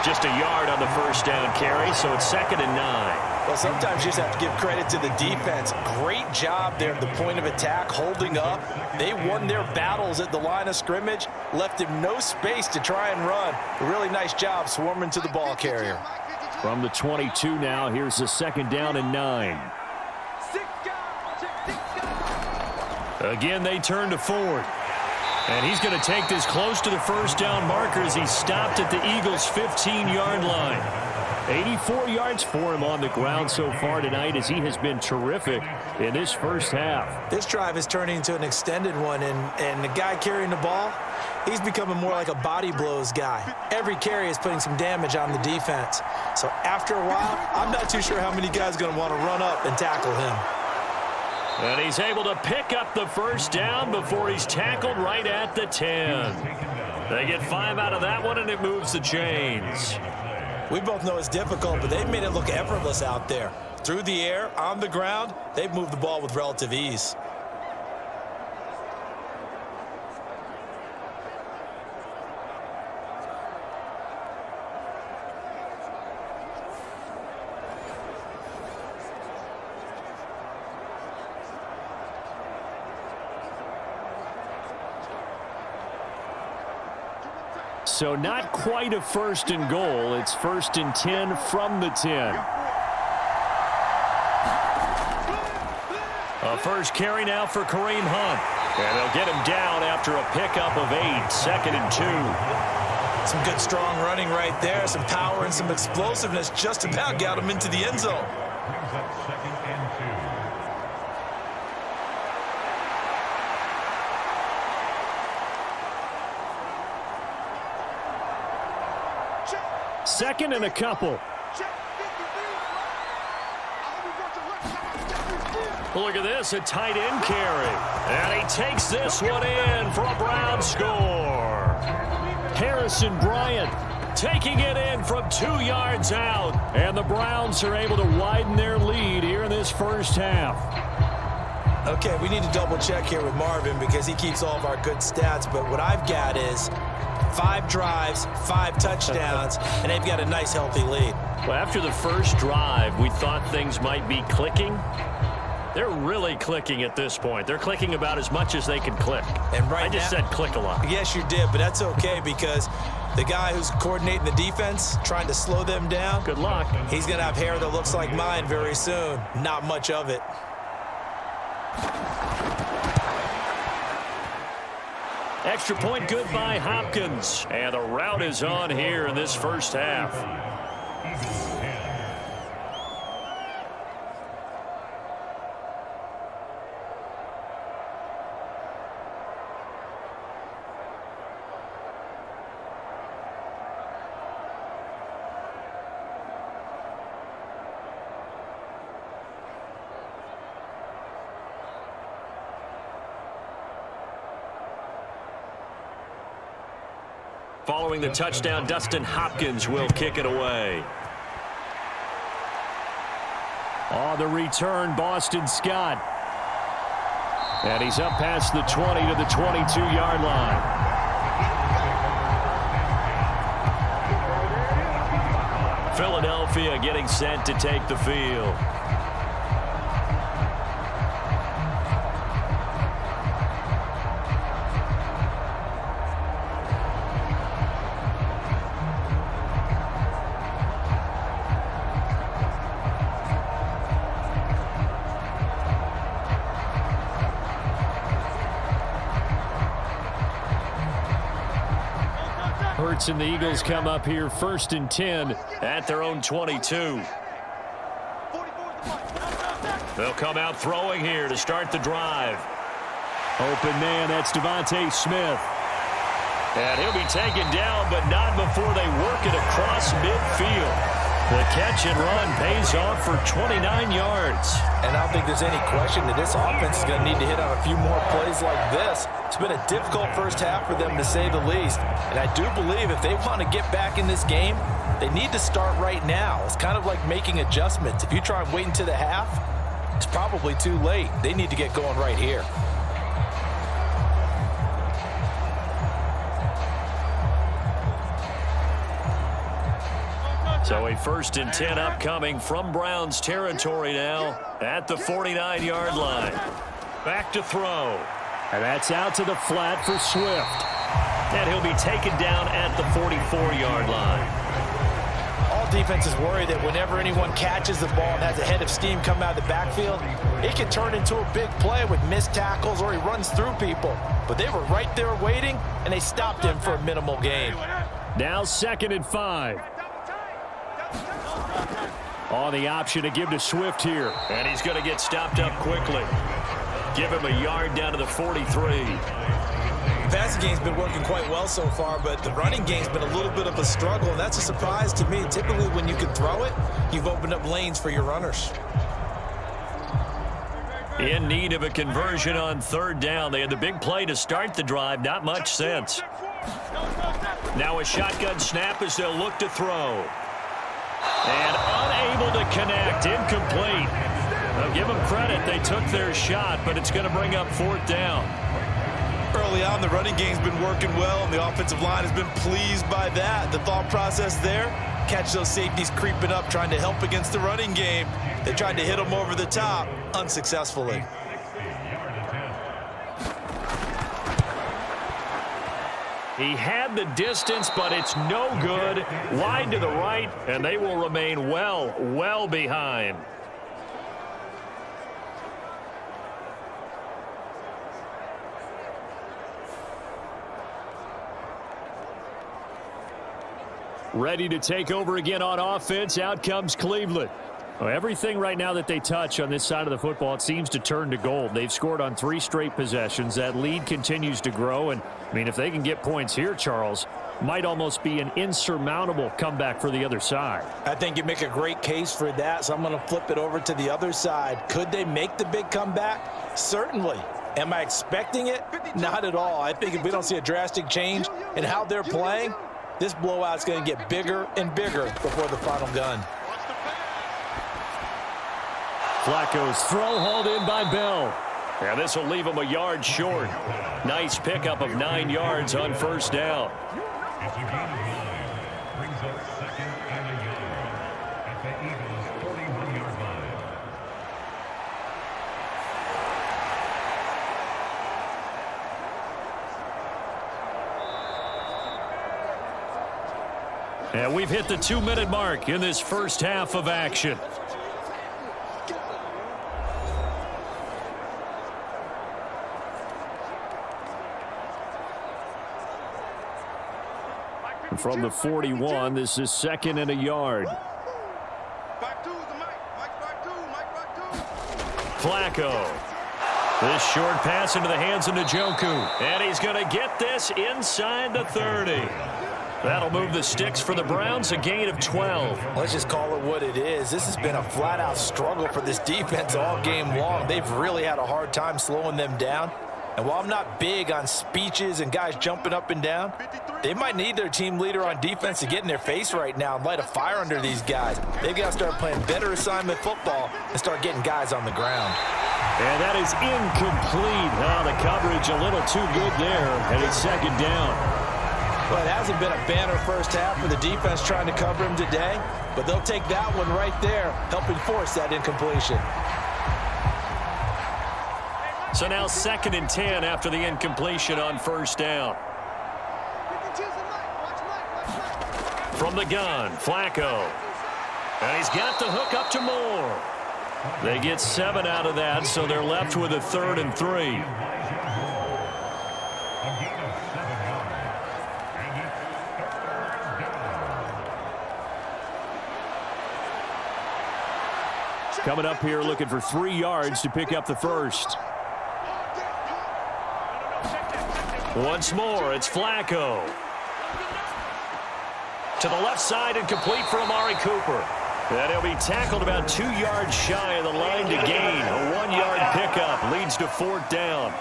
Just a yard on the first down carry, so it's 2nd and 9. Well, sometimes you just have to give credit to the defense. Great job there at the point of attack, holding up. They won their battles at the line of scrimmage, left him no space to try and run. A really nice job swarming to the ball carrier. From the 22 now, here's the 2nd down and 9. Again, they turn to Ford. And he's going to take this close to the first down marker as he stopped at the Eagles' 15-yard line. 84 yards for him on the ground so far tonight as he has been terrific in this first half. This drive is turning into an extended one, and the guy carrying the ball, he's becoming more like a body blows guy. Every carry is putting some damage on the defense. So after a while, I'm not too sure how many guys are going to want to run up and tackle him. And he's able to pick up the first down before he's tackled right at the 10. They get 5 out of that one, and it moves the chains. We both know it's difficult, but they've made it look effortless out there. Through the air, on the ground, they've moved the ball with relative ease. So not quite a 1st and goal. It's 1st and 10 from the 10. A first carry now for Kareem Hunt. And they'll get him down after a pickup of 8, 2nd and 2. Some good strong running right there. Some power and some explosiveness just about got him into the end zone. Second and a couple. Look at this, a tight end carry. And he takes this one in for a Brown score. Harrison Bryant Taking it in from 2 yards out. And the Browns are able to widen their lead here in this first half. Okay, we need to double check here with Marvin because he keeps all of our good stats. But what I've got is 5 drives, 5 touchdowns, and they've got a nice, healthy lead. Well, after the first drive, we thought things might be clicking. They're really clicking at this point. They're clicking about as much as they can click. And right I just now, said click a lot. Yes, you did, but that's okay because the guy who's coordinating the defense, trying to slow them down, Good luck. he's going to have hair that looks like mine very soon. Not much of it. Extra point good by Hopkins. And the route is on here in this first half. Following the touchdown, Dustin Hopkins will kick it away. On the return, Boston Scott. And he's up past the 20 to the 22-yard line. Philadelphia getting set to take the field. Hurts and the Eagles come up here 1st and 10 at their own 22. They'll come out throwing here to start the drive. Open man, that's Devontae Smith. And he'll be taken down, but not before they work it across midfield. The catch and run pays off for 29 yards. And I don't think there's any question that this offense is going to need to hit on a few more plays like this. It's been a difficult first half for them, to say the least. And I do believe if they want to get back in this game, they need to start right now. It's kind of like making adjustments. If you try and wait until the half, it's probably too late. They need to get going right here. So a 1st and 10 upcoming from Browns territory now at the 49-yard line. Back to throw. And that's out to the flat for Swift. And he'll be taken down at the 44-yard line. All defenses worry that whenever anyone catches the ball and has a head of steam come out of the backfield, it can turn into a big play with missed tackles or he runs through people. But they were right there waiting, and they stopped him for a minimal gain. Now 2nd and 5. On the option to give to Swift here. And he's going to get stopped up quickly. Give him a yard down to the 43. The passing game's been working quite well so far, but the running game's been a little bit of a struggle, and that's a surprise to me. Typically, when you can throw it, you've opened up lanes for your runners. In need of a conversion on 3rd down. They had the big play to start the drive. Not much sense. Now a shotgun snap as they'll look to throw. And unable to connect. Incomplete. I'll give them credit. They took their shot, but it's going to bring up 4th down. Early on, the running game's been working well, and the offensive line has been pleased by that. The thought process there, catch those safeties creeping up, trying to help against the running game. They tried to hit them over the top, unsuccessfully. He had the distance, but it's no good. Wide to the right, and they will remain well behind. Ready to take over again on offense. Out comes Cleveland. Well, everything right now that they touch on this side of the football, it seems to turn to gold. They've scored on 3 straight possessions. That lead continues to grow. And, I mean, if they can get points here, Charles, might almost be an insurmountable comeback for the other side. I think you make a great case for that, so I'm going to flip it over to the other side. Could they make the big comeback? Certainly. Am I expecting it? Not at all. I think if we don't see a drastic change in how they're playing, this blowout's going to get bigger and bigger before the final gun. Flacco's throw hauled in by Bell. And this will leave him a yard short. Nice pickup of 9 yards on 1st down. And we've hit the 2-minute mark in this first half of action. From the 41, this is 2nd and a yard. Flacco. This short pass into the hands of Njoku. And he's going to get this inside the 30. That'll move the sticks for the Browns, a gain of 12. Let's just call it what it is. This has been a flat-out struggle for this defense all game long. They've really had a hard time slowing them down. And while I'm not big on speeches and guys jumping up and down, they might need their team leader on defense to get in their face right now and light a fire under these guys. They've got to start playing better assignment football and start getting guys on the ground. And that is incomplete. Oh, the coverage a little too good there, and it's 2nd down. Well, it hasn't been a banner first half for the defense trying to cover him today, but they'll take that one right there, helping force that incompletion. So now 2nd and 10 after the incompletion on 1st down. From the gun, Flacco. And he's got the hook up to Moore. They get 7 out of that, so they're left with a 3rd and 3. Coming up here looking for 3 yards to pick up the first. Once more, it's Flacco. To the left side and complete for Amari Cooper. And he'll be tackled about 2 yards shy of the line to gain. A 1-yard pickup leads to 4th down.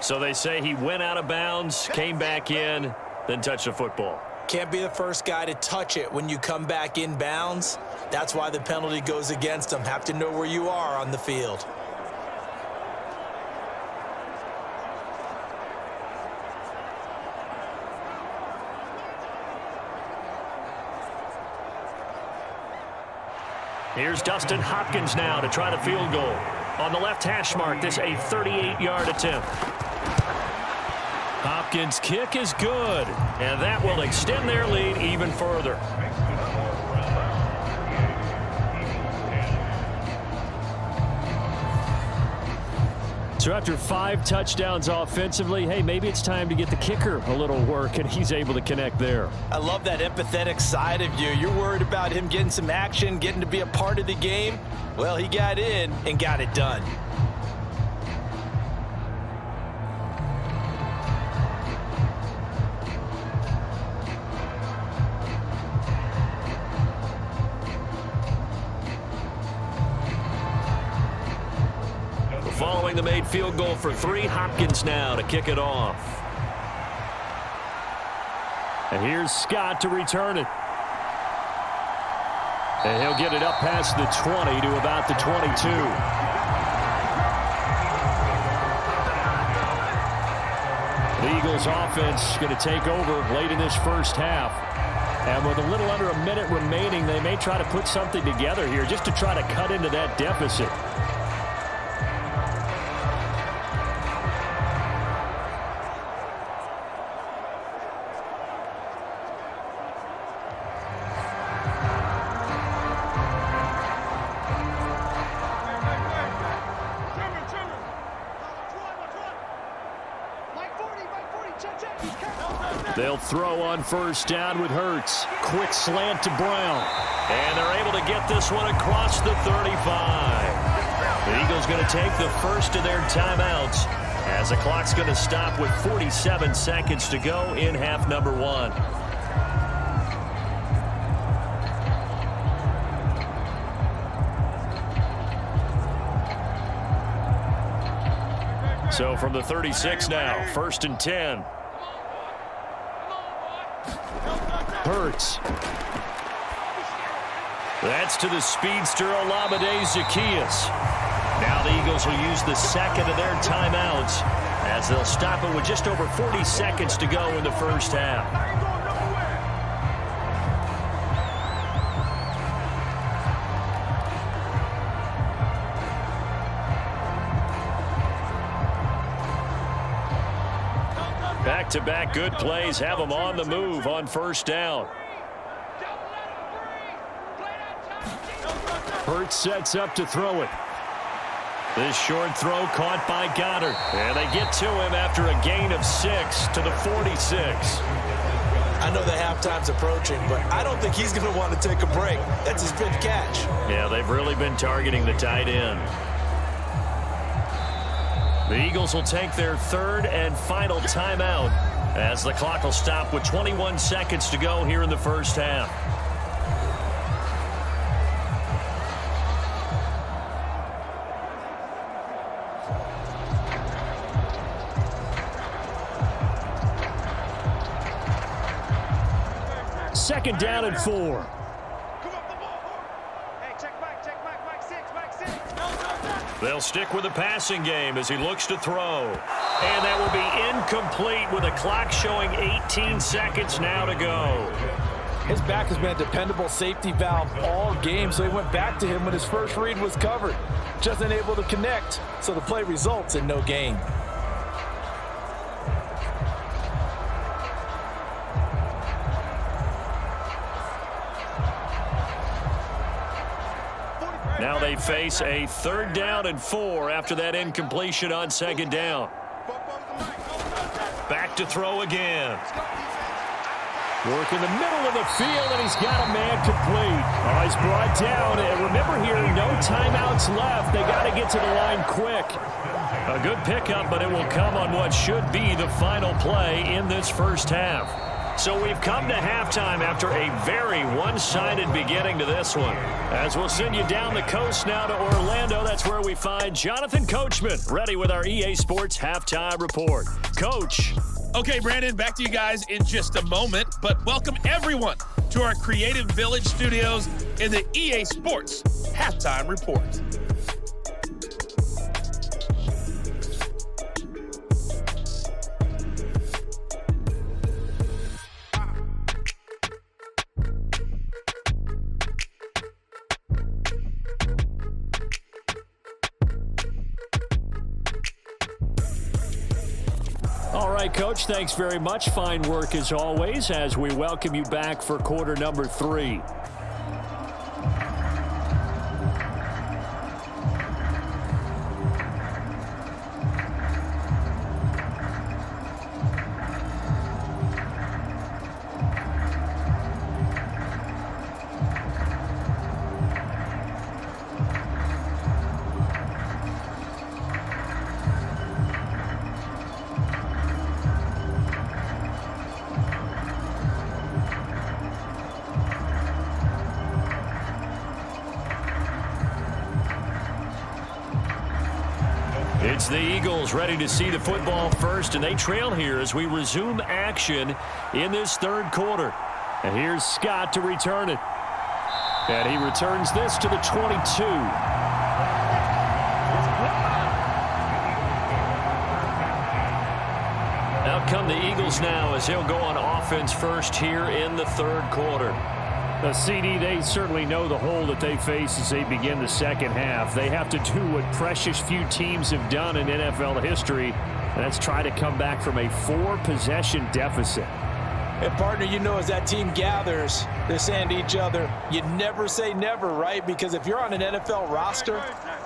So they say he went out of bounds, came back in, then touched the football. Can't be the first guy to touch it when you come back in bounds. That's why the penalty goes against him. Have to know where you are on the field. Here's Dustin Hopkins now to try the field goal. On the left hash mark, this a 38-yard attempt. Hopkins' kick is good, and that will extend their lead even further. So after 5 touchdowns offensively, hey, maybe it's time to get the kicker a little work, and he's able to connect there. I love that empathetic side of you. You're worried about him getting some action, getting to be a part of the game. Well, he got in and got it done. Following the made field goal for 3, Hopkins now to kick it off. And here's Scott to return it. And he'll get it up past the 20 to about the 22. The Eagles offense going to take over late in this first half. And with a little under a minute remaining, they may try to put something together here just to try to cut into that deficit. They'll throw on first down with Hurts. Quick slant to Brown. And they're able to get this one across the 35. The Eagles going to take the first of their timeouts as the clock's going to stop with 47 seconds to go in half number 1. So from the 36 now, 1st and 10. Hurts. That's to the speedster Olamide Zaccheaus. Now the Eagles will use the second of their timeouts as they'll stop it with just over 40 seconds to go in the first half. Back-to-back good plays have them on the move on first down. Hurts sets up to throw it. This short throw caught by Goddard. And they get to him after a gain of 6 to the 46. I know the halftime's approaching, but I don't think he's going to want to take a break. That's his 5th catch. Yeah, they've really been targeting the tight end. The Eagles will take their 3rd and final timeout as the clock will stop with 21 seconds to go here in the first half. Second down and 4. They'll stick with the passing game as he looks to throw. And that will be incomplete with the clock showing 18 seconds now to go. His back has been a dependable safety valve all game, so he went back to him when his first read was covered. Just unable to connect, so the play results in no gain. Now they face a 3rd down and 4 after that incompletion on 2nd down. Back to throw again. Work in the middle of the field, and he's got a man complete. Oh, he's brought down. And remember here, no timeouts left. They got to get to the line quick. A good pickup, but it will come on what should be the final play in this first half. So we've come to halftime after a very one-sided beginning to this one. As we'll send you down the coast now to Orlando, that's where we find Jonathan Coachman, ready with our EA Sports Halftime Report. Coach. Okay, Brandon, back to you guys in just a moment, but welcome everyone to our Creative Village studios in the EA Sports Halftime Report. All right, Coach, thanks very much. Fine work as always as we welcome you back for quarter number 3. It's the Eagles ready to see the football first, and they trail here as we resume action in this third quarter. And here's Scott to return it. And he returns this to the 22. Out come the Eagles now as they'll go on offense first here in the third quarter. The CD, they certainly know the hole that they face as they begin the second half. They have to do what precious few teams have done in NFL history, and that's try to come back from a 4-possession deficit. And, partner, you know, as that team gathers, they're saying to each other, you never say never, right? Because if you're on an NFL roster,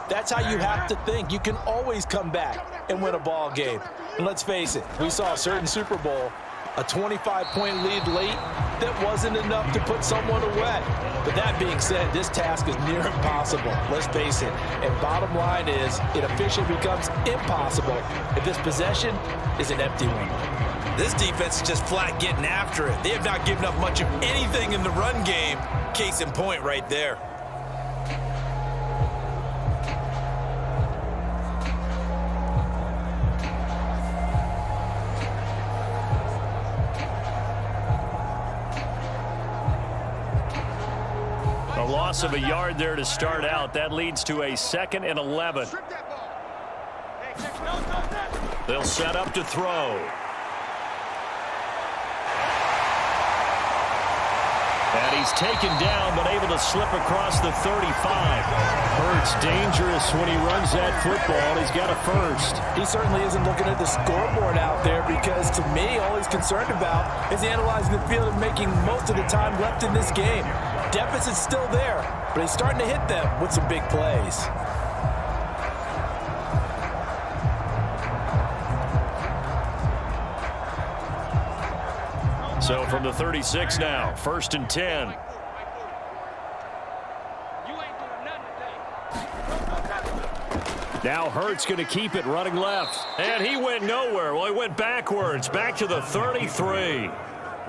that's how you have to think. You can always come back and win a ball game. And let's face it, we saw a certain Super Bowl, a 25-point lead late, that wasn't enough to put someone away. But that being said, this task is near impossible. Let's face it. And bottom line is, it officially becomes impossible if this possession is an empty one. This defense is just flat getting after it. They have not given up much of anything in the run game. Case in point right there. A loss of a yard there to start out. That leads to a 2nd and 11. They'll set up to throw. And he's taken down, but able to slip across the 35. Hurts dangerous when he runs that football. He's got a first. He certainly isn't looking at the scoreboard out there because, to me, all he's concerned about is analyzing the field and making most of the time left in this game. Deficit's still there, but he's starting to hit them with some big plays. So from the 36 now, 1st and 10. Now Hurts going to keep it running left. And he went nowhere. Well, he went backwards, back to the 33.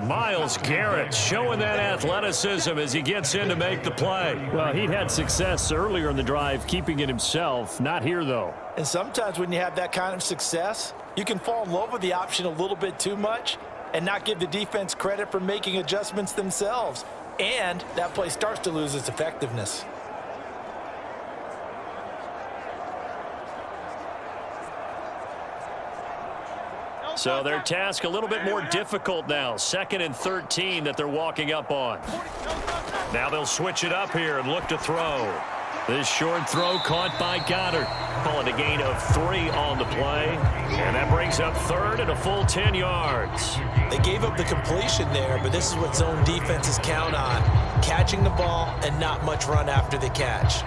Myles Garrett showing that athleticism as he gets in to make the play. Well, he'd had success earlier in the drive keeping it himself. Not here, though. And sometimes when you have that kind of success, you can fall in love with the option a little bit too much and not give the defense credit for making adjustments themselves. And that play starts to lose its effectiveness. So their task a little bit more difficult now. 2nd and 13 that they're walking up on. Now they'll switch it up here and look to throw. This short throw caught by Goddard. Call it a gain of 3 on the play. And that brings up 3rd and a full 10 yards. They gave up the completion there, but this is what zone defenses count on. Catching the ball and not much run after the catch.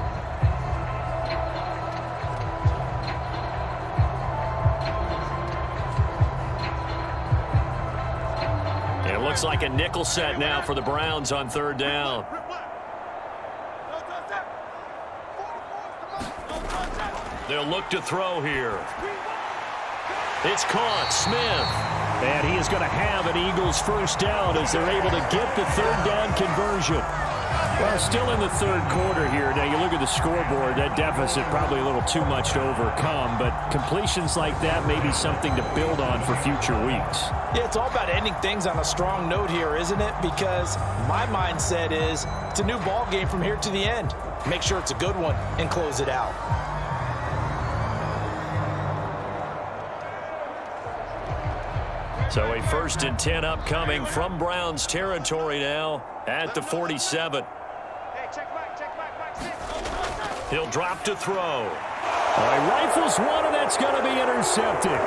Looks like a nickel set now for the Browns on third down. They'll look to throw here. It's caught. Smith. And he is going to have an Eagles first down as they're able to get the third down conversion. Well, still in the third quarter here. Now, you look at the scoreboard, that deficit probably a little too much to overcome, but completions like that may be something to build on for future weeks. Yeah, it's all about ending things on a strong note here, isn't it? Because my mindset is it's a new ball game from here to the end. Make sure it's a good one and close it out. So a 1st and 10 upcoming from Browns territory now at the 47. He'll drop to throw. He rifles one, and that's going to be intercepted.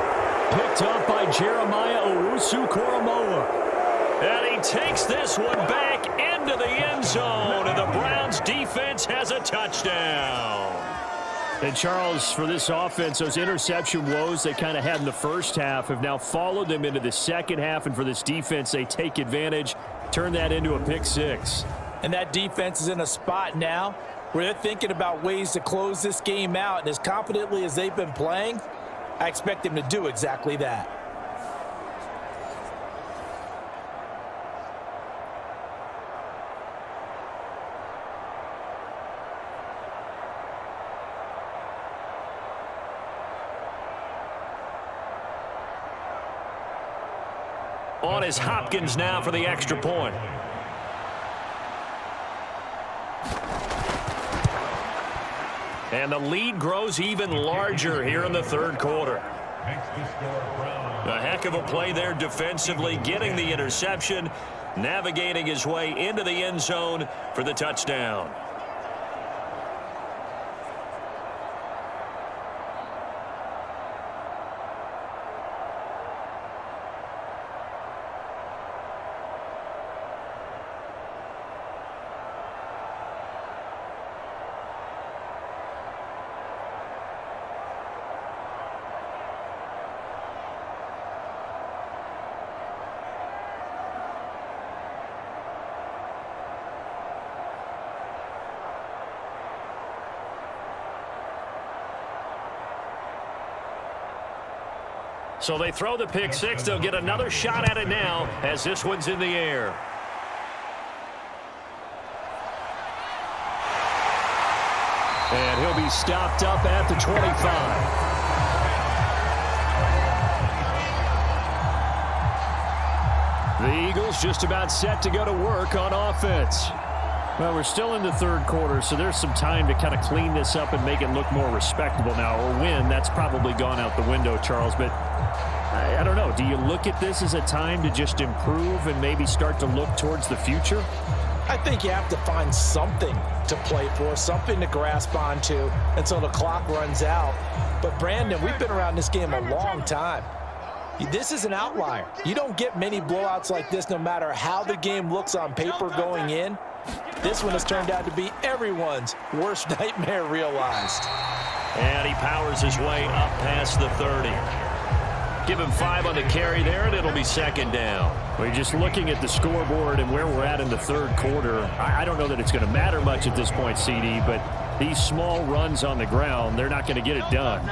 Picked up by Jeremiah Owusu-Koramoah. And he takes this one back into the end zone, and the Browns defense has a touchdown. And Charles, for this offense, those interception woes they kind of had in the first half have now followed them into the second half. And for this defense, they take advantage, turn that into a pick six. And that defense is in a spot now where they're thinking about ways to close this game out. And as confidently as they've been playing, I expect them to do exactly that. On is Hopkins now for the extra point. And the lead grows even larger here in the third quarter. A heck of a play there defensively, getting the interception, navigating his way into the end zone for the touchdown. So they throw the pick six. They'll get another shot at it now as this one's in the air. And he'll be stopped up at the 25. The Eagles just about set to go to work on offense. Well, we're still in the third quarter, so there's some time to kind of clean this up and make it look more respectable now. Or win, that's probably gone out the window, Charles. But I don't know. Do you look at this as a time to just improve and maybe start to look towards the future? I think you have to find something to play for, something to grasp onto until the clock runs out. But, Brandon, we've been around this game a long time. This is an outlier. You don't get many blowouts like this no matter how the game looks on paper going in. This one has turned out to be everyone's worst nightmare realized. And he powers his way up past the 30. Give him 5 on the carry there, and it'll be second down. We're just looking at the scoreboard and where we're at in the third quarter. I don't know that it's going to matter much at this point, CD, but these small runs on the ground, they're not going to get it done.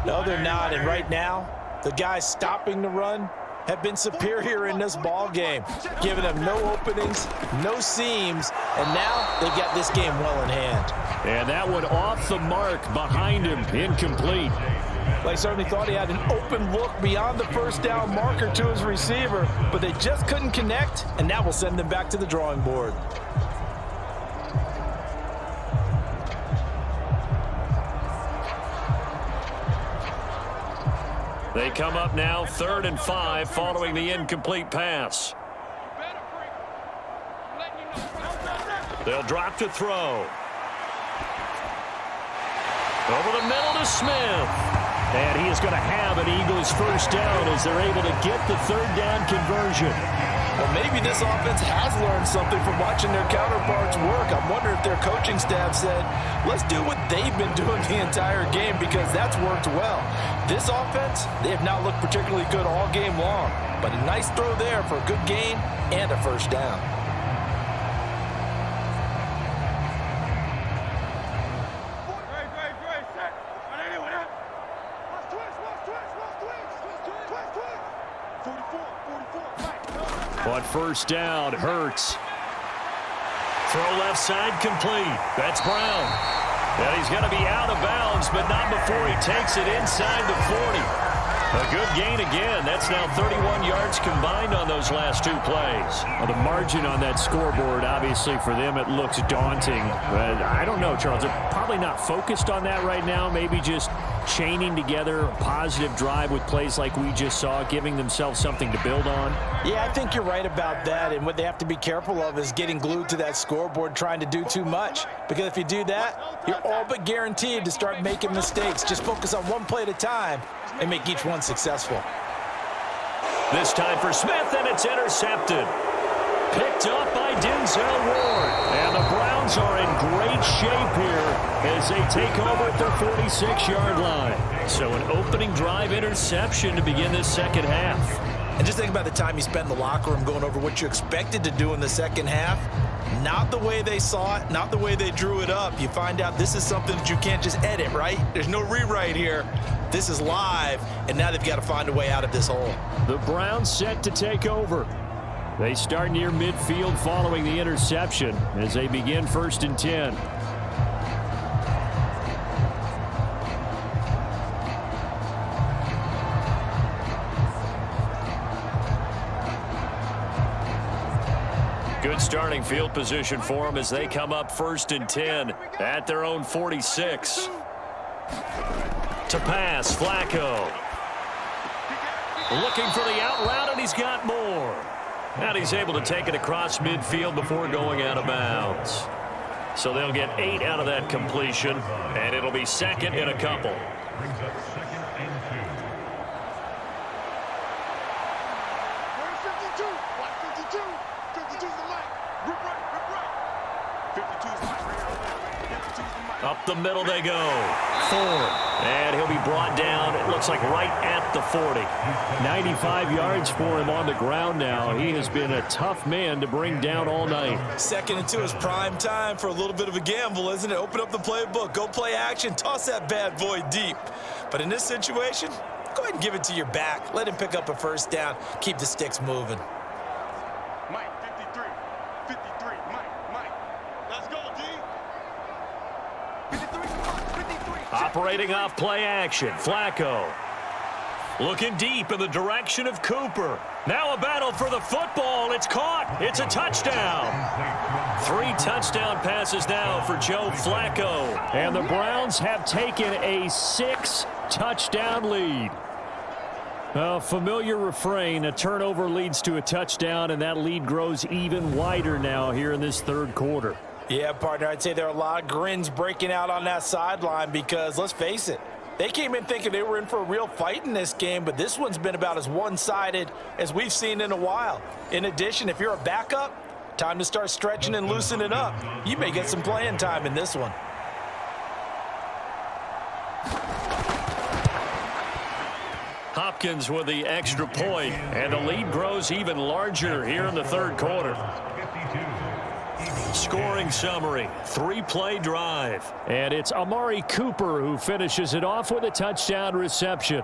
No, they're not. And right now, the guys stopping the run have been superior in this ball game, giving them no openings, no seams, and now they've got this game well in hand. And that one off the mark behind him, incomplete. They certainly thought he had an open look beyond the first down marker to his receiver, but they just couldn't connect, and that will send them back to the drawing board. They come up now 3rd and 5 following the incomplete pass. They'll drop to throw. Over the middle to Smith. And he is going to have an Eagles first down as they're able to get the third down conversion. Well, maybe this offense has learned something from watching their counterparts work. I'm wondering if their coaching staff said, let's do what they've been doing the entire game, because that's worked well. This offense, they have not looked particularly good all game long, but a nice throw there for a good gain and a first down. On first down, Hurts. Throw left side complete. That's Brown. And he's going to be out of bounds, but not before he takes it inside the 40. A good gain again. That's now 31 yards combined on those last two plays. Well, the margin on that scoreboard, obviously for them, it looks daunting. But I don't know, Charles. They're probably not focused on that right now. Maybe just chaining together a positive drive with plays like we just saw, giving themselves something to build on. Yeah, I think you're right about that. And what they have to be careful of is getting glued to that scoreboard, trying to do too much. Because if you do that, you're all but guaranteed to start making mistakes. Just focus on one play at a time and make each one successful. This time for Smith, and it's intercepted. Picked up by Denzel Ward. And the Browns are in great shape here as they take over at their 46-yard line. So an opening drive interception to begin this second half. And just think about the time you spent in the locker room going over what you expected to do in the second half. Not the way they saw it, not the way they drew it up. You find out this is something that you can't just edit, right? There's no rewrite here. This is live, and now they've got to find a way out of this hole. The Browns set to take over. They start near midfield following the interception as they begin 1st and 10. Good starting field position for them as they come up 1st and 10 at their own 46. To pass, Flacco. Looking for the out route, and he's got more. And he's able to take it across midfield before going out of bounds. So they'll get 8 out of that completion, and it'll be 2nd and a couple. Up the middle they go. Ford. And he'll be brought down, it looks like right at the 40. 95 yards for him on the ground now. He has been a tough man to bring down all night. 2nd and 2 is prime time for a little bit of a gamble, isn't it? Open up the playbook, go play action, toss that bad boy deep. But in this situation, go ahead and give it to your back. Let him pick up a first down. Keep the sticks moving. Mike, 53. Mike. Let's go, D. 53. Operating off play action, Flacco. Looking deep in the direction of Cooper. Now a battle for the football. It's caught. It's a touchdown. 3 touchdown passes now for Joe Flacco. And the Browns have taken a 6-touchdown lead. A familiar refrain, a turnover leads to a touchdown, and that lead grows even wider now here in this 3rd quarter. Yeah, partner, I'd say there are a lot of grins breaking out on that sideline because, let's face it, they came in thinking they were in for a real fight in this game, but this one's been about as one-sided as we've seen in a while. In addition, if you're a backup, time to start stretching and loosening up. You may get some playing time in this one. Hopkins with the extra point, and the lead grows even larger here in the 3rd quarter. Scoring summary, 3-play drive. And it's Amari Cooper who finishes it off with a touchdown reception.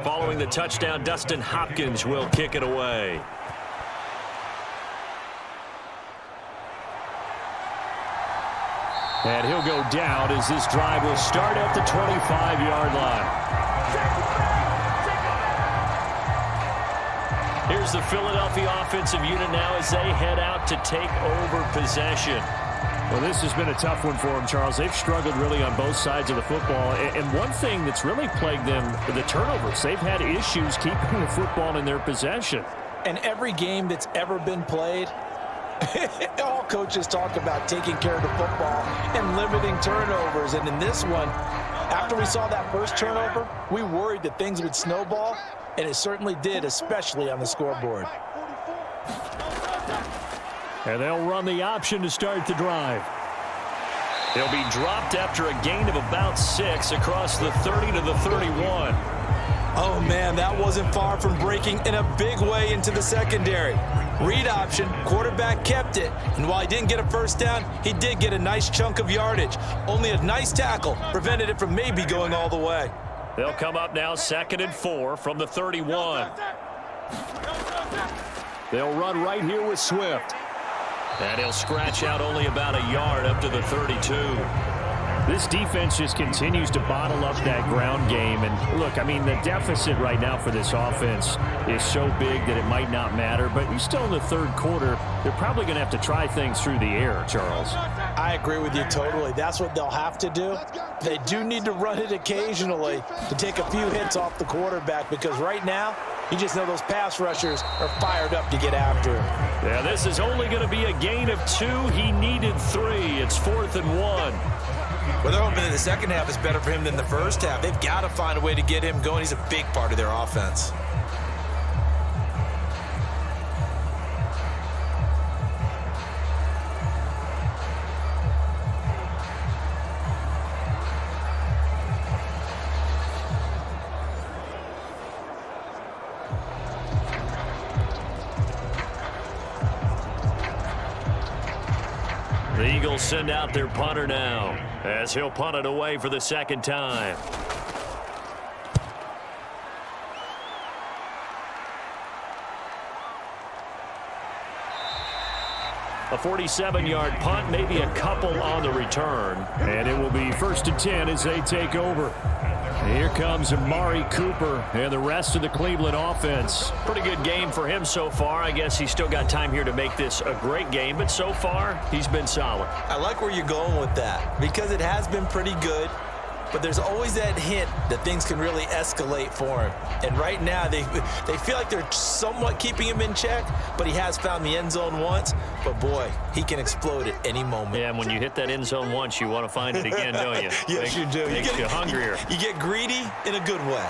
Following the touchdown, Dustin Hopkins will kick it away. And he'll go down as this drive will start at the 25-yard line. Here's the Philadelphia offensive unit now as they head out to take over possession. Well, this has been a tough one for them, Charles. They've struggled really on both sides of the football. And one thing that's really plagued them, the turnovers. They've had issues keeping the football in their possession. And every game that's ever been played, all coaches talk about taking care of the football and limiting turnovers. And in this one, after we saw that first turnover, we worried that things would snowball, and it certainly did, especially on the scoreboard. And they'll run the option to start the drive. He'll be dropped after a gain of about 6 across the 30 to the 31. Oh, man, that wasn't far from breaking in a big way into the secondary. Read option, quarterback kept it, and while he didn't get a first down, he did get a nice chunk of yardage. Only a nice tackle prevented it from maybe going all the way. They'll come up now 2nd and 4 from the 31. They'll run right here with Swift. And he'll scratch out only about a yard up to the 32. This defense just continues to bottle up that ground game. And look, I mean, the deficit right now for this offense is so big that it might not matter. But you're still in the third quarter. They're probably going to have to try things through the air, Charles. I agree with you totally. That's what they'll have to do. They do need to run it occasionally to take a few hits off the quarterback, because right now, you just know those pass rushers are fired up to get after him. Yeah, this is only going to be a gain of 2. He needed 3. It's 4th and 1. Well, they're hoping that the second half is better for him than the first half. They've got to find a way to get him going. He's a big part of their offense. The Eagles send out their punter now, as he'll punt it away for the second time. A 47-yard punt, maybe a couple on the return. And it will be 1st and 10 as they take over. Here comes Amari Cooper and the rest of the Cleveland offense. Pretty good game for him so far. I guess he's still got time here to make this a great game, but so far, he's been solid. I like where you're going with that, because it has been pretty good, but there's always that hint that things can really escalate for him. And right now, they feel like they're somewhat keeping him in check, but he has found the end zone once. But boy, he can explode at any moment. Yeah, and when you hit that end zone once, you want to find it again, don't you? Yes, you do. Makes you hungrier. You get greedy in a good way.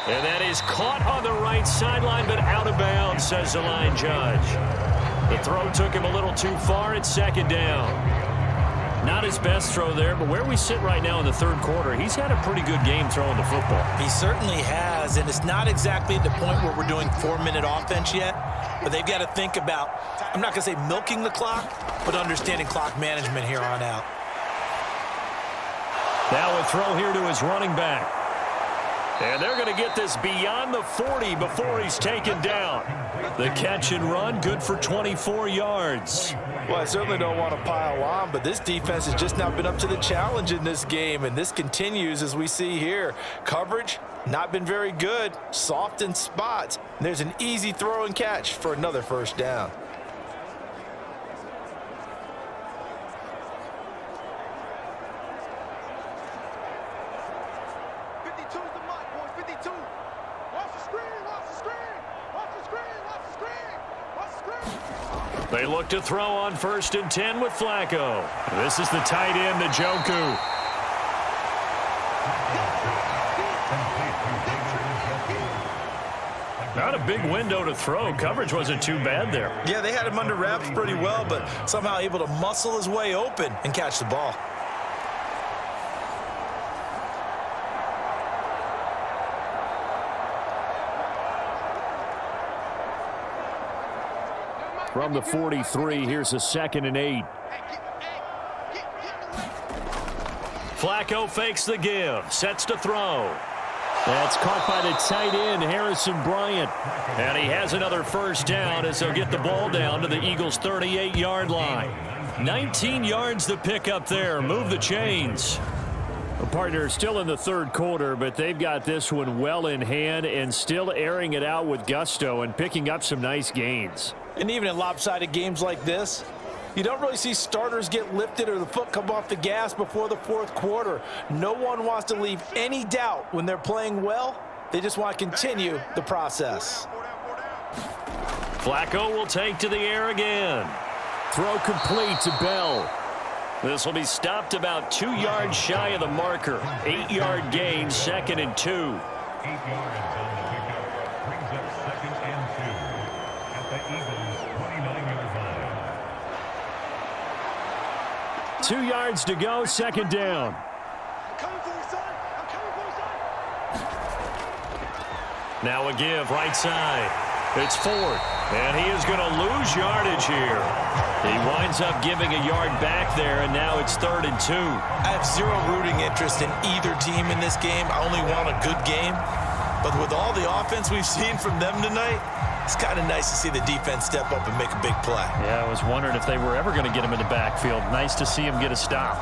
And that is caught on the right sideline, but out of bounds, says the line judge. The throw took him a little too far. It's 2nd down. Not his best throw there, but where we sit right now in the third quarter, he's had a pretty good game throwing the football. He certainly has, and it's not exactly at the point where we're doing 4-minute offense yet, but they've got to think about, I'm not going to say milking the clock, but understanding clock management here on out. Now a throw here to his running back. And they're going to get this beyond the 40 before he's taken down. The catch and run, good for 24 yards. Well, I certainly don't want to pile on, but this defense has just not been up to the challenge in this game, and this continues as we see here. Coverage, not been very good, soft in spots. There's an easy throw and catch for another first down. They look to throw on 1st and 10 with Flacco. This is the tight end, Njoku. Not a big window to throw. Coverage wasn't too bad there. Yeah, they had him under wraps pretty well, but somehow able to muscle his way open and catch the ball. From the 43, here's a 2nd and 8. Flacco fakes the give, sets to throw. That's caught by the tight end, Harrison Bryant. And he has another first down as they'll get the ball down to the Eagles' 38-yard line. 19 yards to pick up there. Move the chains. Well, Partner, still in the third quarter, but they've got this one well in hand and still airing it out with gusto and picking up some nice gains. And even in lopsided games like this, you don't really see starters get lifted or the foot come off the gas before the fourth quarter. No one wants to leave any doubt when they're playing well. They just want to continue the process. Flacco will take to the air again. Throw complete to Bell. This will be stopped about 2 yards shy of the marker. 8-yard gain, 2nd and 2. 8 yards on the pickup. Brings up 2nd and 2 at the Eagles' 29-yard line. 2 yards to go, 2nd down. I'm coming for you, son. I'm coming for you, son. Now a give right side. It's Ford, and he is going to lose yardage here. He winds up giving a yard back there, and now it's 3rd and 2. I have zero rooting interest in either team in this game. I only want a good game. But with all the offense we've seen from them tonight, it's kind of nice to see the defense step up and make a big play. Yeah, I was wondering if they were ever going to get him in the backfield. Nice to see him get a stop.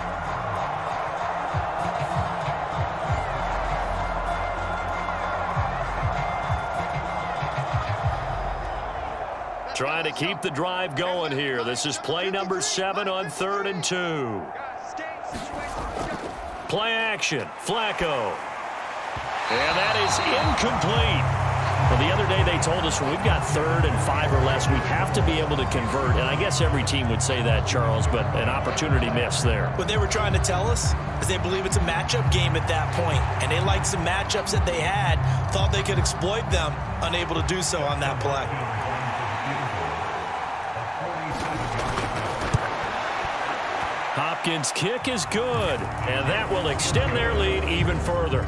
Trying to keep the drive going here. This is play number 7 on 3rd and 2. Play action. Flacco. And that is incomplete. Well, the other day they told us when we've got 3rd and 5 or less, we have to be able to convert. And I guess every team would say that, Charles, but an opportunity missed there. What they were trying to tell us is they believe it's a matchup game at that point. And they liked some matchups that they had, thought they could exploit them, unable to do so on that play. Hopkins' kick is good, and that will extend their lead even further.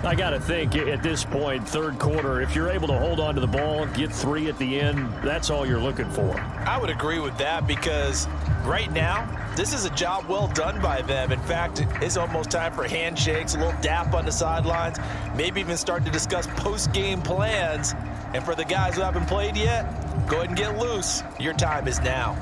I got to think at this point, 3rd quarter, if you're able to hold on to the ball, get 3 at the end, that's all you're looking for. I would agree with that because right now, this is a job well done by them. In fact, it's almost time for handshakes, a little dap on the sidelines, maybe even start to discuss post-game plans. And for the guys who haven't played yet, go ahead and get loose. Your time is now.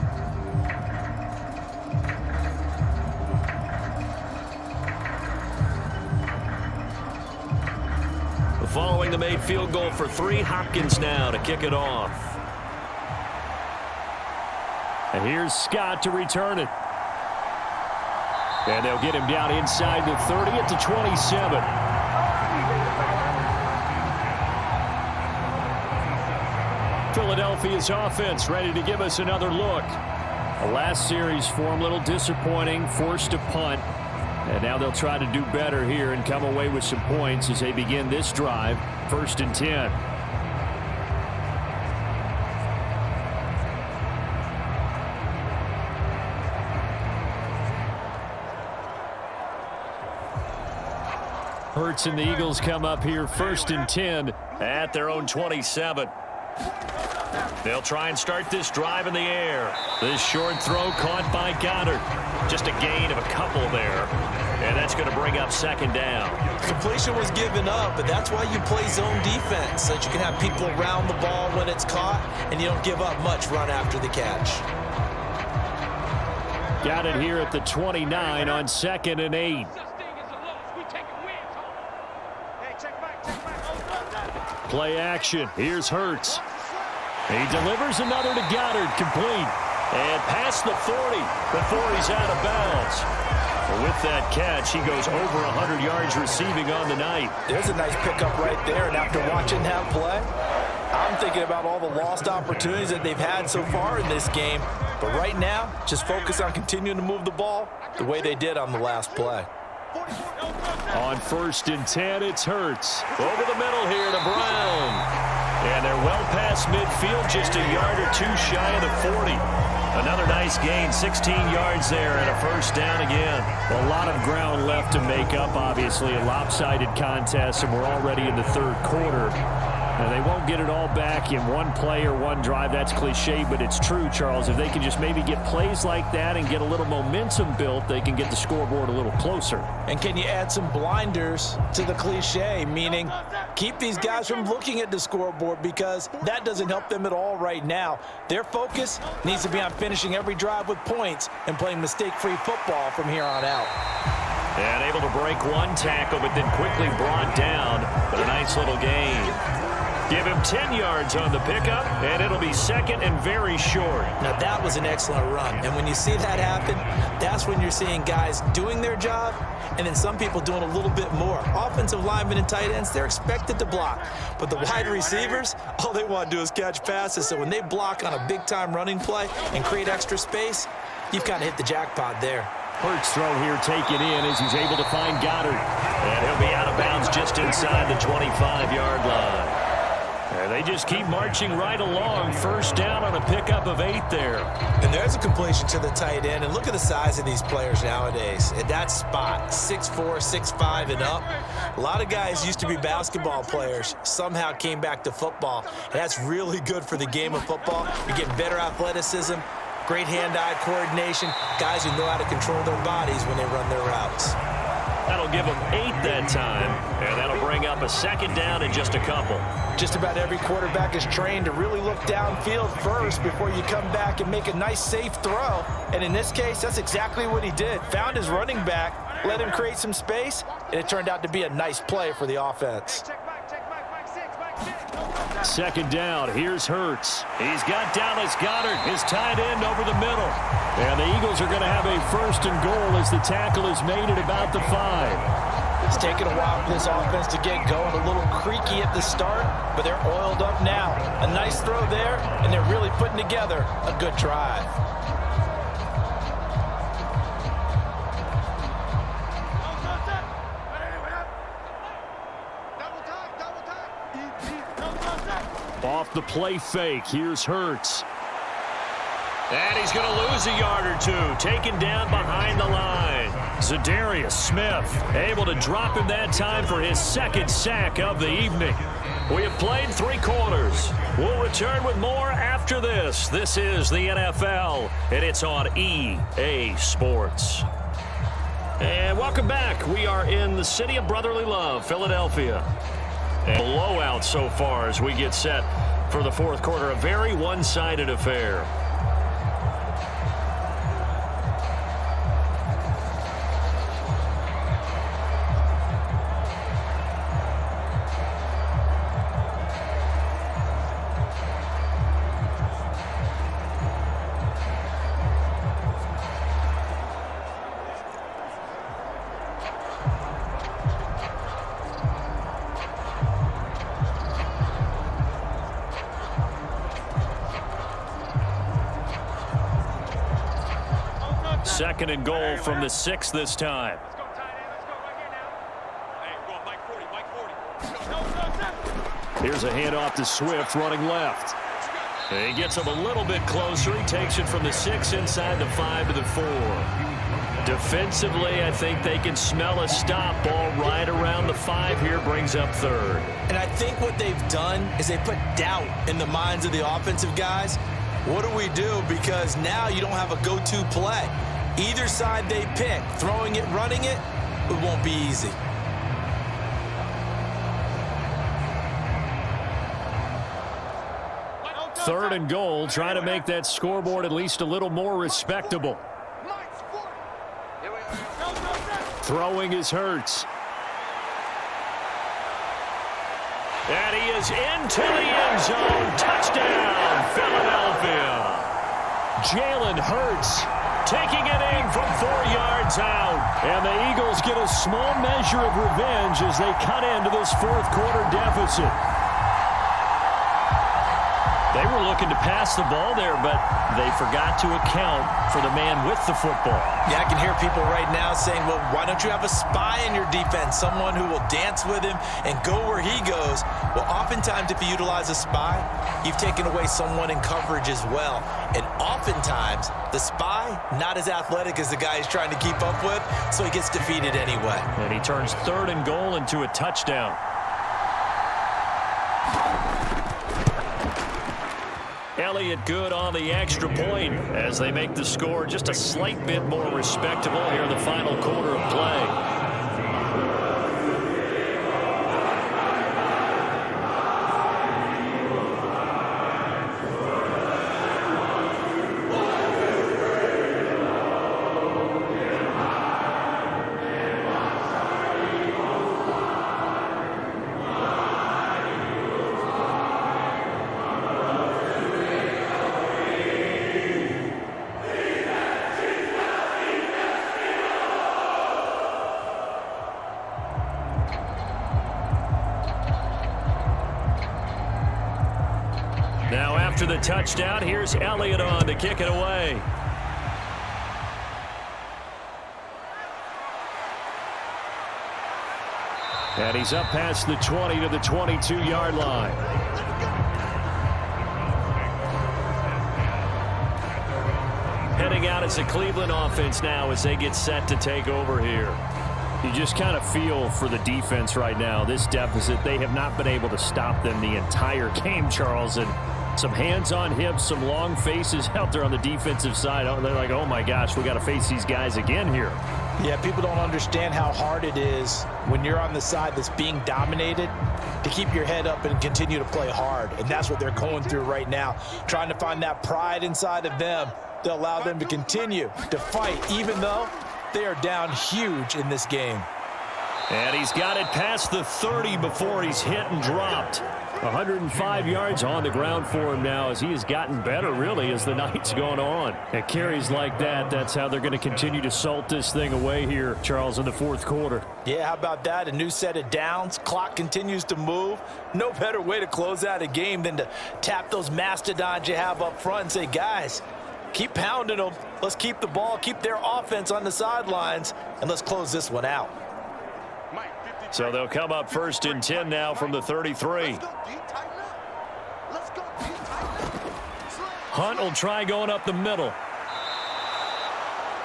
Following the made field goal for 3, Hopkins now to kick it off. And here's Scott to return it. And they'll get him down inside the 30 at the 27. Philadelphia's offense ready to give us another look. The last series for him, a little disappointing, forced a punt. And now they'll try to do better here and come away with some points as they begin this drive. 1st and 10. Hurts and the Eagles come up here 1st and 10 at their own 27. They'll try and start this drive in the air. This short throw caught by Goddard. Just a gain of a couple there. And that's going to bring up 2nd down. Completion was given up, but that's why you play zone defense, so that you can have people around the ball when it's caught, and you don't give up much run after the catch. Got it here at the 29 on 2nd and 8. Play action. Here's Hurts. He delivers another to Goddard, complete. And past the 40 before he's out of bounds. With that catch, he goes over 100 yards receiving on the night. There's a nice pickup right there, and after watching that play, I'm thinking about all the lost opportunities that they've had so far in this game. But right now, just focus on continuing to move the ball the way they did on the last play. On 1st and 10, it's Hurts. Over the middle here to Brown. And they're well past midfield, just a yard or 2 shy of the 40. Another nice gain, 16 yards there and a 1st down again. A lot of ground left to make up, obviously, a lopsided contest, and we're already in the 3rd quarter. Now, they won't get it all back in one play or one drive. That's cliche, but it's true, Charles. If they can just maybe get plays like that and get a little momentum built, they can get the scoreboard a little closer. And can you add some blinders to the cliche, meaning keep these guys from looking at the scoreboard, because that doesn't help them at all right now. Their focus needs to be on finishing every drive with points and playing mistake-free football from here on out. And able to break one tackle, but then quickly brought down. But a nice little gain. Give him 10 yards on the pickup, and it'll be second and very short. Now, that was an excellent run. And when you see that happen, that's when you're seeing guys doing their job, and then some people doing a little bit more. Offensive linemen and tight ends, they're expected to block. But the wide receivers, all they want to do is catch passes. So when they block on a big-time running play and create extra space, you've kind of hit the jackpot there. Hurts throw here taken in as he's able to find Goddard. And he'll be out of bounds just inside the 25-yard line. And they just keep marching right along. First down on a pickup of 8 there. And there's a completion to the tight end. And look at the size of these players nowadays. At that spot, 6'4", 6'5", and up. A lot of guys used to be basketball players, somehow came back to football. And that's really good for the game of football. You're getting better athleticism, great hand-eye coordination, guys who know how to control their bodies when they run their routes. That'll give them 8 that time, and that'll bring up a second down and just a couple. Just about every quarterback is trained to really look downfield first before you come back and make a nice, safe throw. And in this case, that's exactly what he did. Found his running back, let him create some space, and it turned out to be a nice play for the offense. Second down, here's Hurts. He's got Dallas Goedert, his tight end, over the middle. And the Eagles are going to have a first and goal as the tackle is made at about the 5. It's taken a while for this offense to get going, a little creaky at the start, but they're oiled up now. A nice throw there, and they're really putting together a good drive. Off the play fake, here's Hurts. And he's going to lose a yard or two, taken down behind the line. Zadarius Smith able to drop him that time for his second sack of the evening. We have played 3 quarters. We'll return with more after this. This is the NFL, and it's on EA Sports. And welcome back. We are in the city of brotherly love, Philadelphia. And blowout so far as we get set for the fourth quarter. A very one-sided affair. Second and goal from the 6 this time. Here's a handoff to Swift running left. He gets him a little bit closer. He takes it from the 6 inside the 5 to the 4. Defensively, I think they can smell a stop. Ball right around the 5 here, brings up 3rd. And I think what they've done is they put doubt in the minds of the offensive guys. What do we do? Because now you don't have a go-to play. Either side they pick, throwing it, running it, it won't be easy. Third and goal, trying to make that scoreboard at least a little more respectable. Throwing is Hurts. And he is into the end zone. Touchdown, Philadelphia. Jalen Hurts taking it in from 4 yards out. And the Eagles get a small measure of revenge as they cut into this fourth quarter deficit. They were looking to pass the ball there, but they forgot to account for the man with the football. Yeah, I can hear people right now saying, well, why don't you have a spy in your defense, someone who will dance with him and go where he goes? Well, oftentimes if you utilize a spy, you've taken away someone in coverage as well. And oftentimes, the spy, not as athletic as the guy he's trying to keep up with, so he gets defeated anyway. And he turns third and goal into a touchdown. Elliott good on the extra point as they make the score just a slight bit more respectable here in the final quarter of play. Now after the touchdown, here's Elliott on to kick it away. And he's up past the 20 to the 22-yard line. Heading out as a Cleveland offense now as they get set to take over here. You just kind of feel for the defense right now, this deficit. They have not been able to stop them the entire game, Charles. And some hands on hips, some long faces out there on the defensive side. They're like, oh, my gosh, we got to face these guys again here. Yeah, people don't understand how hard it is when you're on the side that's being dominated to keep your head up and continue to play hard. And that's what they're going through right now, trying to find that pride inside of them to allow them to continue to fight, even though they are down huge in this game. And he's got it past the 30 before he's hit and dropped. 105 yards on the ground for him now as he has gotten better, really, as the night's gone on. And carries like that, that's how they're going to continue to salt this thing away here, Charles, in the fourth quarter. Yeah, how about that? A new set of downs. Clock continues to move. No better way to close out a game than to tap those mastodons you have up front and say, guys, keep pounding them. Let's keep the ball, keep their offense on the sidelines, and let's close this one out. So they'll come up first and 10 now from the 33. Hunt will try going up the middle.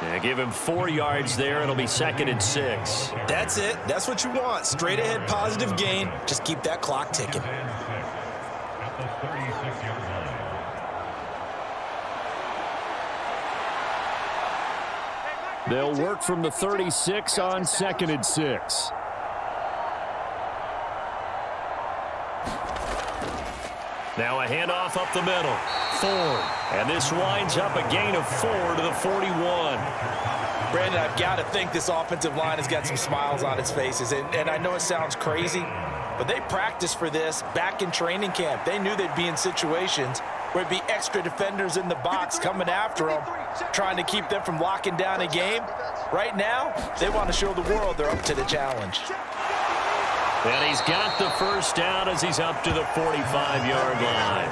Yeah, give him 4 yards there. It'll be 2nd and 6. That's it. That's what you want. Straight ahead positive gain. Just keep that clock ticking. They'll work from the 36 on 2nd and 6. Now a handoff up the middle. Ford. And this winds up a gain of 4 to the 41. Brandon, I've got to think this offensive line has got some smiles on its faces. And I know it sounds crazy, but they practiced for this back in training camp. They knew they'd be in situations where it'd be extra defenders in the box coming after them, trying to keep them from locking down a game. Right now, they want to show the world they're up to the challenge. And he's got the first down as he's up to the 45-yard line.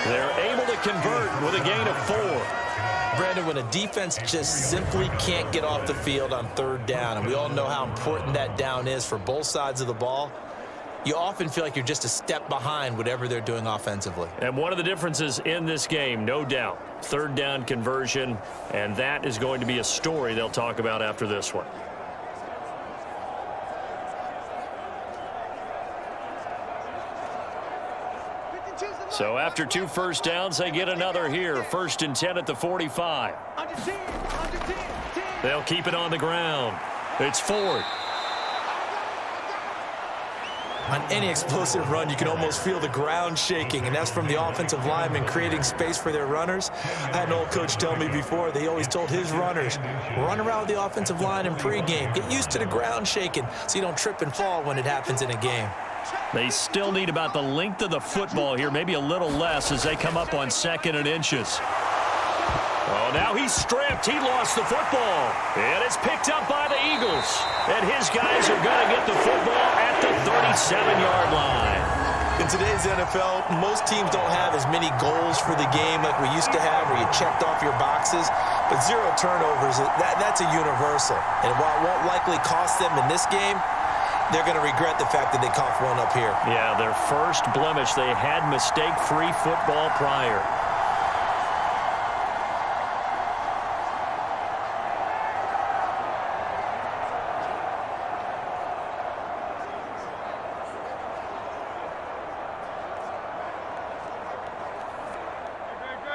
They're able to convert with a gain of 4. Brandon, when a defense just simply can't get off the field on 3rd down, and we all know how important that down is for both sides of the ball, you often feel like you're just a step behind whatever they're doing offensively. And one of the differences in this game, no doubt, 3rd down conversion, and that is going to be a story they'll talk about after this one. So after 2 first downs, they get another here. 1st and 10 at the 45. They'll keep it on the ground. It's Ford. On any explosive run, you can almost feel the ground shaking, and that's from the offensive linemen creating space for their runners. I had an old coach tell me before, they always told his runners, run around the offensive line in pregame. Get used to the ground shaking so you don't trip and fall when it happens in a game. They still need about the length of the football here, maybe a little less as they come up on 2nd and inches. Oh, now he's stripped. He lost the football. And it's picked up by the Eagles. And his guys are going to get the football at the 37-yard line. In today's NFL, most teams don't have as many goals for the game like we used to have where you checked off your boxes. But 0 turnovers, that's a universal. And while it won't likely cost them in this game, they're going to regret the fact that they coughed one up here. Yeah, their first blemish. They had mistake-free football prior.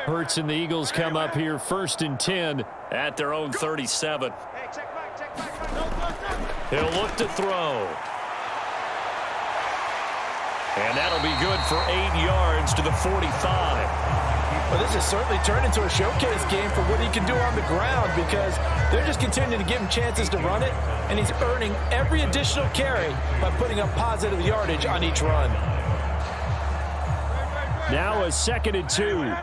Hurts and the Eagles come up here 1st and 10 at their own 37. He'll look to throw. And that'll be good for 8 yards to the 45. Well, this has certainly turned into a showcase game for what he can do on the ground because they're just continuing to give him chances to run it, and he's earning every additional carry by putting up positive yardage on each run. Now a 2nd and 2.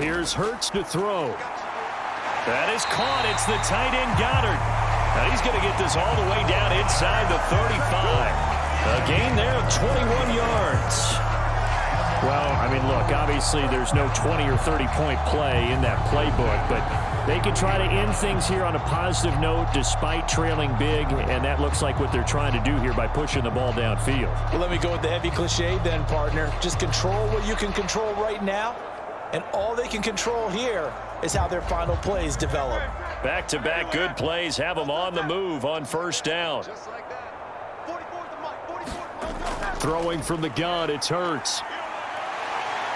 Here's Hurts to throw. That is caught. It's the tight end Goddard. Now he's going to get this all the way down inside the 35. A gain there of 21 yards. Well, I mean, look, obviously there's no 20 or 30-point play in that playbook, but they can try to end things here on a positive note despite trailing big, and that looks like what they're trying to do here by pushing the ball downfield. Well, let me go with the heavy cliche then, partner. Just control what you can control right now, and all they can control here is how their final plays develop. Back-to-back good plays have them on the move on 1st down. Throwing from the gun, it's Hurts.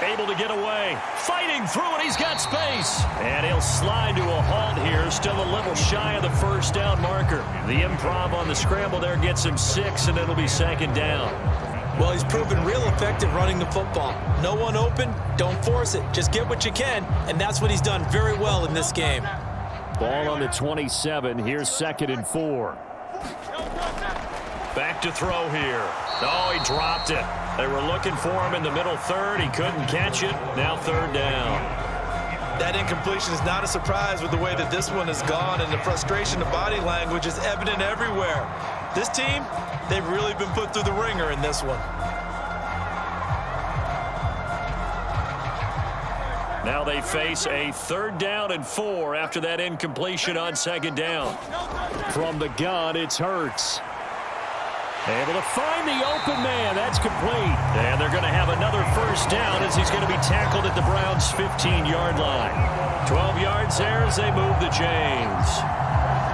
Able to get away. Fighting through it. He's got space. And he'll slide to a halt here. Still a little shy of the 1st down marker. The improv on the scramble there gets him 6, and it'll be 2nd down. Well, he's proven real effective running the football. No one open, don't force it. Just get what you can, and that's what he's done very well in this game. Ball on the 27. Here's 2nd and 4. Back to throw here. Oh, he dropped it. They were looking for him in the middle 3rd. He couldn't catch it. Now 3rd down. That incompletion is not a surprise with the way that this one has gone, and the frustration of body language is evident everywhere. This team, they've really been put through the ringer in this one. Now they face a 3rd down and 4 after that incompletion on 2nd down. From the gun, it's Hurts. Able to find the open man. That's complete. And they're going to have another 1st down as he's going to be tackled at the Browns' 15-yard line. 12 yards there as they move the chains.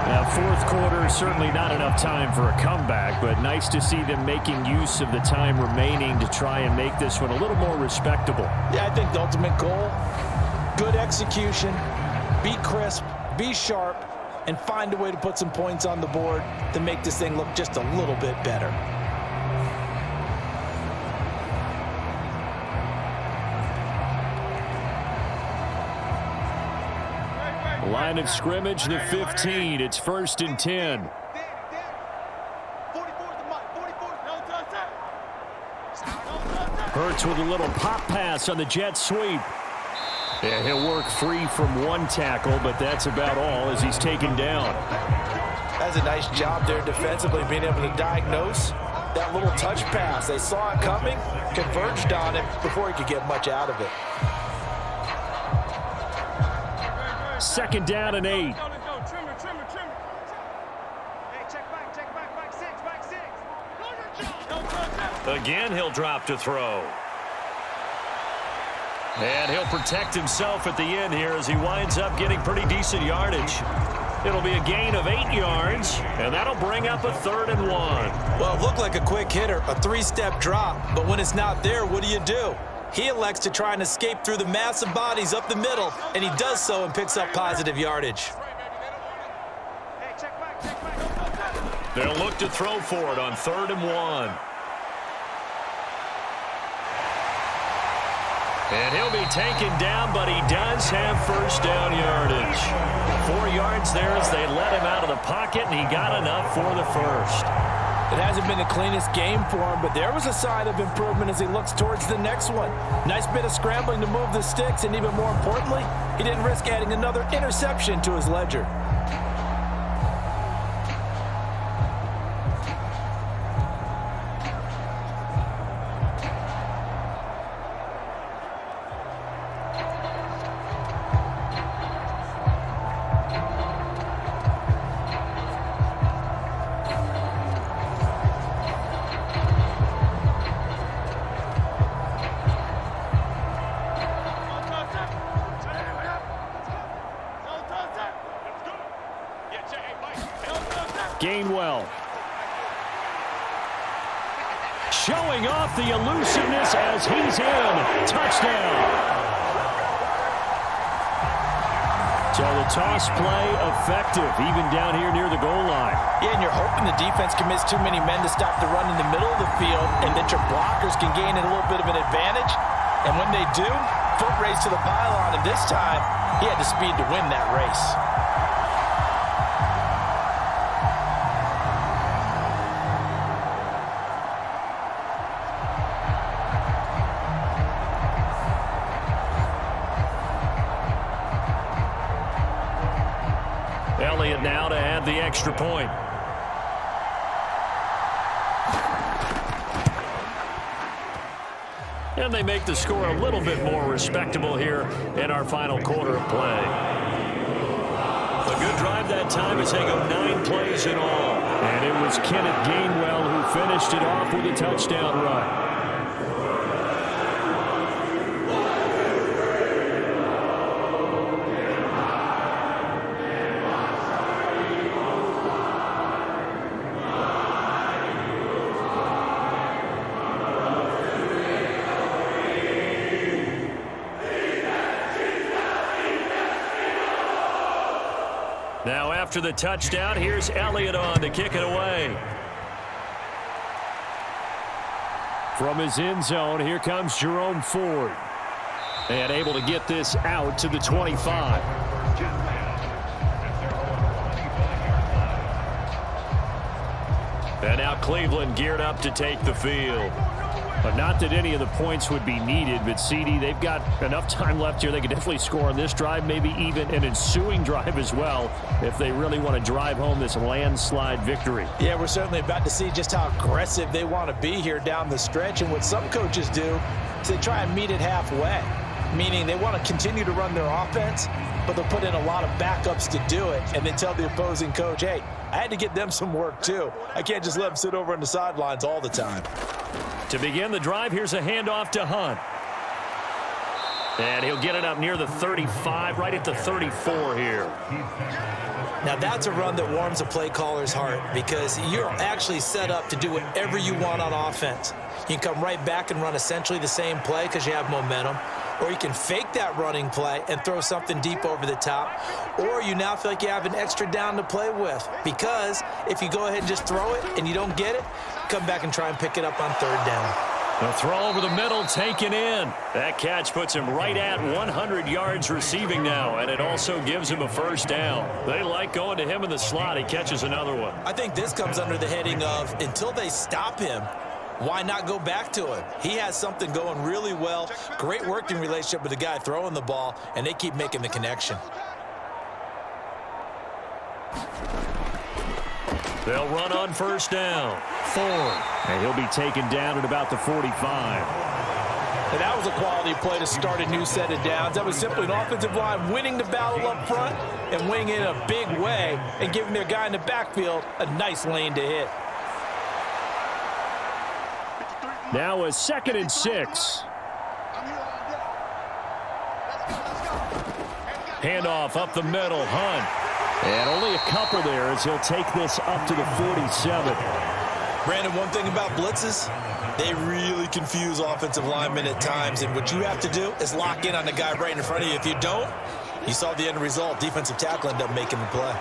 Now, 4th quarter, certainly not enough time for a comeback, but nice to see them making use of the time remaining to try and make this one a little more respectable. Yeah, I think the ultimate goal, good execution, be crisp, be sharp, and find a way to put some points on the board to make this thing look just a little bit better. Line of scrimmage, the 15. It's 1st and 10. Hurts with a little pop pass on the jet sweep. And he'll work free from one tackle, but that's about all as he's taken down. That's a nice job there defensively, being able to diagnose that little touch pass. They saw it coming, converged on it before he could get much out of it. 2nd down and 8. Again, he'll drop to throw. And he'll protect himself at the end here as he winds up getting pretty decent yardage. It'll be a gain of 8 yards, and that'll bring up a 3rd and 1. Well, it looked like a quick hitter, a 3-step drop, but when it's not there, what do? He elects to try and escape through the massive bodies up the middle, and he does so and picks up positive yardage. They'll look to throw for it on 3rd and 1. And he'll be taken down, but he does have 1st down yardage. 4 yards there as they let him out of the pocket, and he got enough for the 1st. It hasn't been the cleanest game for him, but there was a sign of improvement as he looks towards the next one. Nice bit of scrambling to move the sticks, and even more importantly, he didn't risk adding another interception to his ledger. Showing off the elusiveness as he's in. Touchdown. So the toss play effective, even down here near the goal line. Yeah, and you're hoping the defense commits too many men to stop the run in the middle of the field and that your blockers can gain a little bit of an advantage. And when they do, foot race to the pylon, and this time he had the speed to win that race. Elliott now to add the extra point. And they make the score a little bit more respectable here in our final quarter of play. A good drive that time as they go 9 plays in all. And it was Kenneth Gainwell who finished it off with a touchdown run. Now after the touchdown, here's Elliott on to kick it away. From his end zone, here comes Jerome Ford. And able to get this out to the 25. And now Cleveland geared up to take the field. But not that any of the points would be needed, but CD, they've got enough time left here. They could definitely score on this drive, maybe even an ensuing drive as well, if they really want to drive home this landslide victory. Yeah, we're certainly about to see just how aggressive they want to be here down the stretch. And what some coaches do is they try and meet it halfway, meaning they want to continue to run their offense, but they'll put in a lot of backups to do it, and then tell the opposing coach, hey, I had to get them some work too. I can't just let them sit over on the sidelines all the time. To begin the drive, here's a handoff to Hunt. And he'll get it up near the 35, right at the 34 here. Now that's a run that warms a play caller's heart because you're actually set up to do whatever you want on offense. You can come right back and run essentially the same play because you have momentum. Or you can fake that running play and throw something deep over the top. Or you now feel like you have an extra down to play with. Because if you go ahead and just throw it and you don't get it, come back and try and pick it up on 3rd down. The throw over the middle taken in. That catch puts him right at 100 yards receiving now, and it also gives him a 1st down. They like going to him in the slot. He catches another one. I think this comes under the heading of until they stop him, why not go back to him? He has something going really well. Great working relationship with the guy throwing the ball, and they keep making the connection. They'll run on 1st down. Ford. And he'll be taken down at about the 45. And that was a quality play to start a new set of downs. That was simply an offensive line winning the battle up front and winning it in a big way and giving their guy in the backfield a nice lane to hit. Now a 2nd and 6. Handoff up the middle. Hunt. And only a couple there as he'll take this up to the 47. Brandon, one thing about blitzes, they really confuse offensive linemen at times. And what you have to do is lock in on the guy right in front of you. If you don't, you saw the end result. Defensive tackle ended up making the play.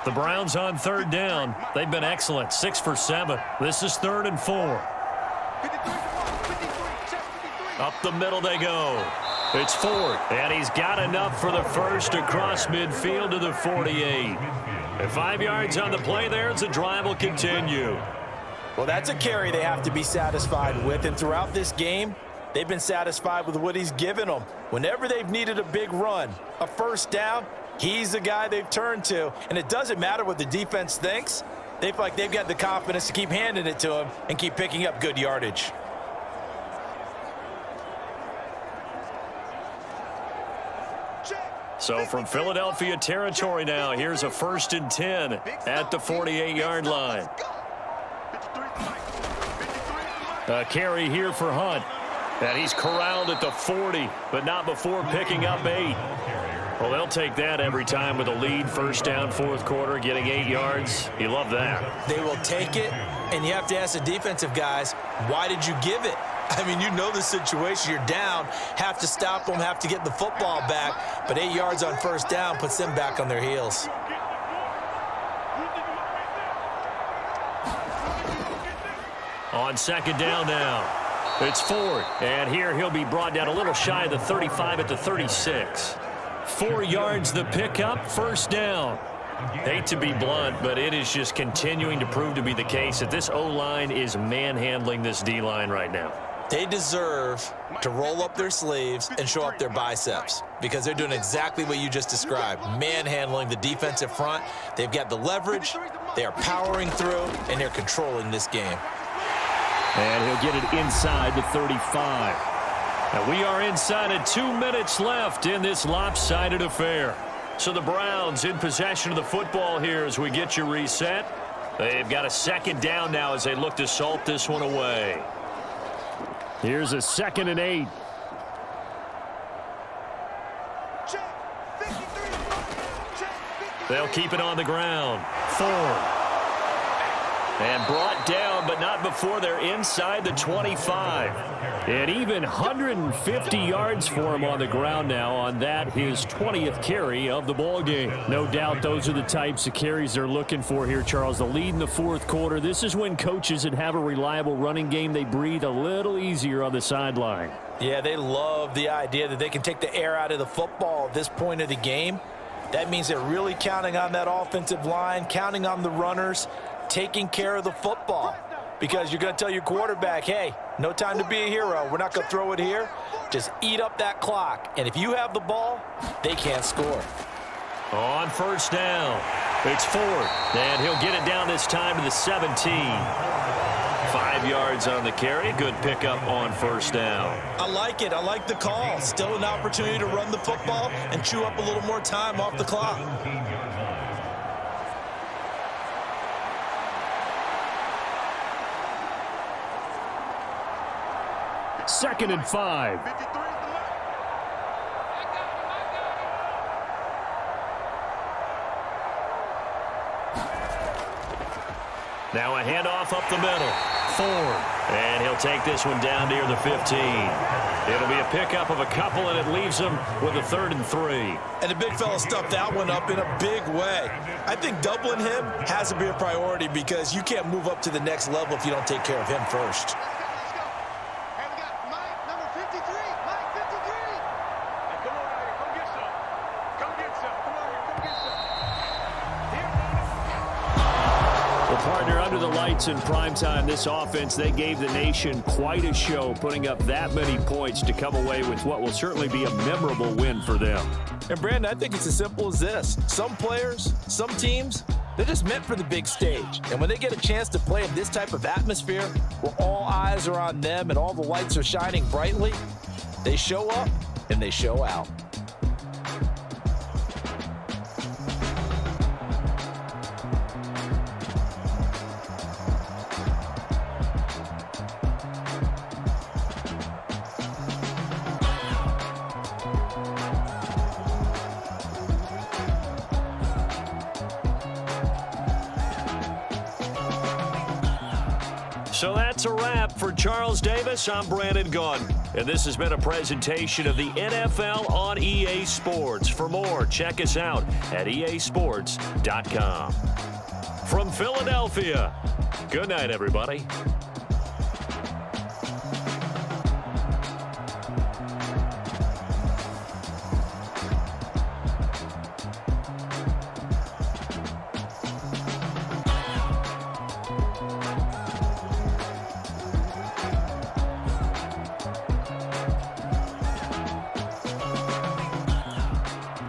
The Browns on 3rd down. They've been excellent. 6 for 7. This is 3rd and 4. Up the middle they go. It's Ford, and he's got enough for the 1st across midfield to the 48. And 5 yards on the play there as the drive will continue. Well, that's a carry they have to be satisfied with, and throughout this game, they've been satisfied with what he's given them. Whenever they've needed a big run, a 1st down, he's the guy they've turned to, and it doesn't matter what the defense thinks. They feel like they've got the confidence to keep handing it to him and keep picking up good yardage. So from Philadelphia territory now, here's a 1st and 10 at the 48-yard line. A carry here for Hunt. And he's corralled at the 40, but not before picking up 8. Well, they'll take that every time with a lead. First down, fourth quarter, getting 8 yards. You love that. They will take it, and you have to ask the defensive guys, why did you give it? I mean, you know the situation. You're down, have to stop them, have to get the football back. But 8 yards on first down puts them back on their heels. On second down now. It's Ford. And here he'll be brought down a little shy of the 35 at the 36. 4 yards the pickup, first down. Hate to be blunt, but it is just continuing to prove to be the case that this O-line is manhandling this D-line right now. They deserve to roll up their sleeves and show up their biceps because they're doing exactly what you just described, manhandling the defensive front. They've got the leverage, they are powering through, and they're controlling this game. And he'll get it inside the 35. And we are inside of 2 minutes left in this lopsided affair. So the Browns in possession of the football here as we get you reset. They've got a second down now as they look to salt this one away. Here's a 2nd and 8. They'll keep it on the ground. Ford. And brought down, but not before they're inside the 25. And even 150 yards for him on the ground now on that, his 20th carry of the ball game. No doubt those are the types of carries they're looking for here, Charles. The lead in the fourth quarter. This is when coaches that have a reliable running game, they breathe a little easier on the sideline. Yeah, they love the idea that they can take the air out of the football at this point of the game. That means they're really counting on that offensive line, counting on the runners, taking care of the football, because you're going to tell your quarterback, hey, no time to be a hero. We're not going to throw it here. Just eat up that clock. And if you have the ball, they can't score. On first down, it's Ford. And he'll get it down this time to the 17. 5 yards on the carry. Good pickup on first down. I like it. I like the call. Still an opportunity to run the football and chew up a little more time off the clock. Second and 5. Now a handoff up the middle. Ford. And he'll take this one down near the 15. It'll be a pickup of a couple, and it leaves him with a 3rd and 3. And the big fella stuffed that one up in a big way. I think doubling him has to be a priority because you can't move up to the next level if you don't take care of him first. Partner, under the lights in primetime, this offense, they gave the nation quite a show, putting up that many points to come away with what will certainly be a memorable win for them. And, Brandon, I think it's as simple as this. Some players, some teams, they're just meant for the big stage. And when they get a chance to play in this type of atmosphere where all eyes are on them and all the lights are shining brightly, they show up and they show out. So that's a wrap for Charles Davis. I'm Brandon Gunn. And this has been a presentation of the NFL on EA Sports. For more, check us out at easports.com. From Philadelphia, good night, everybody.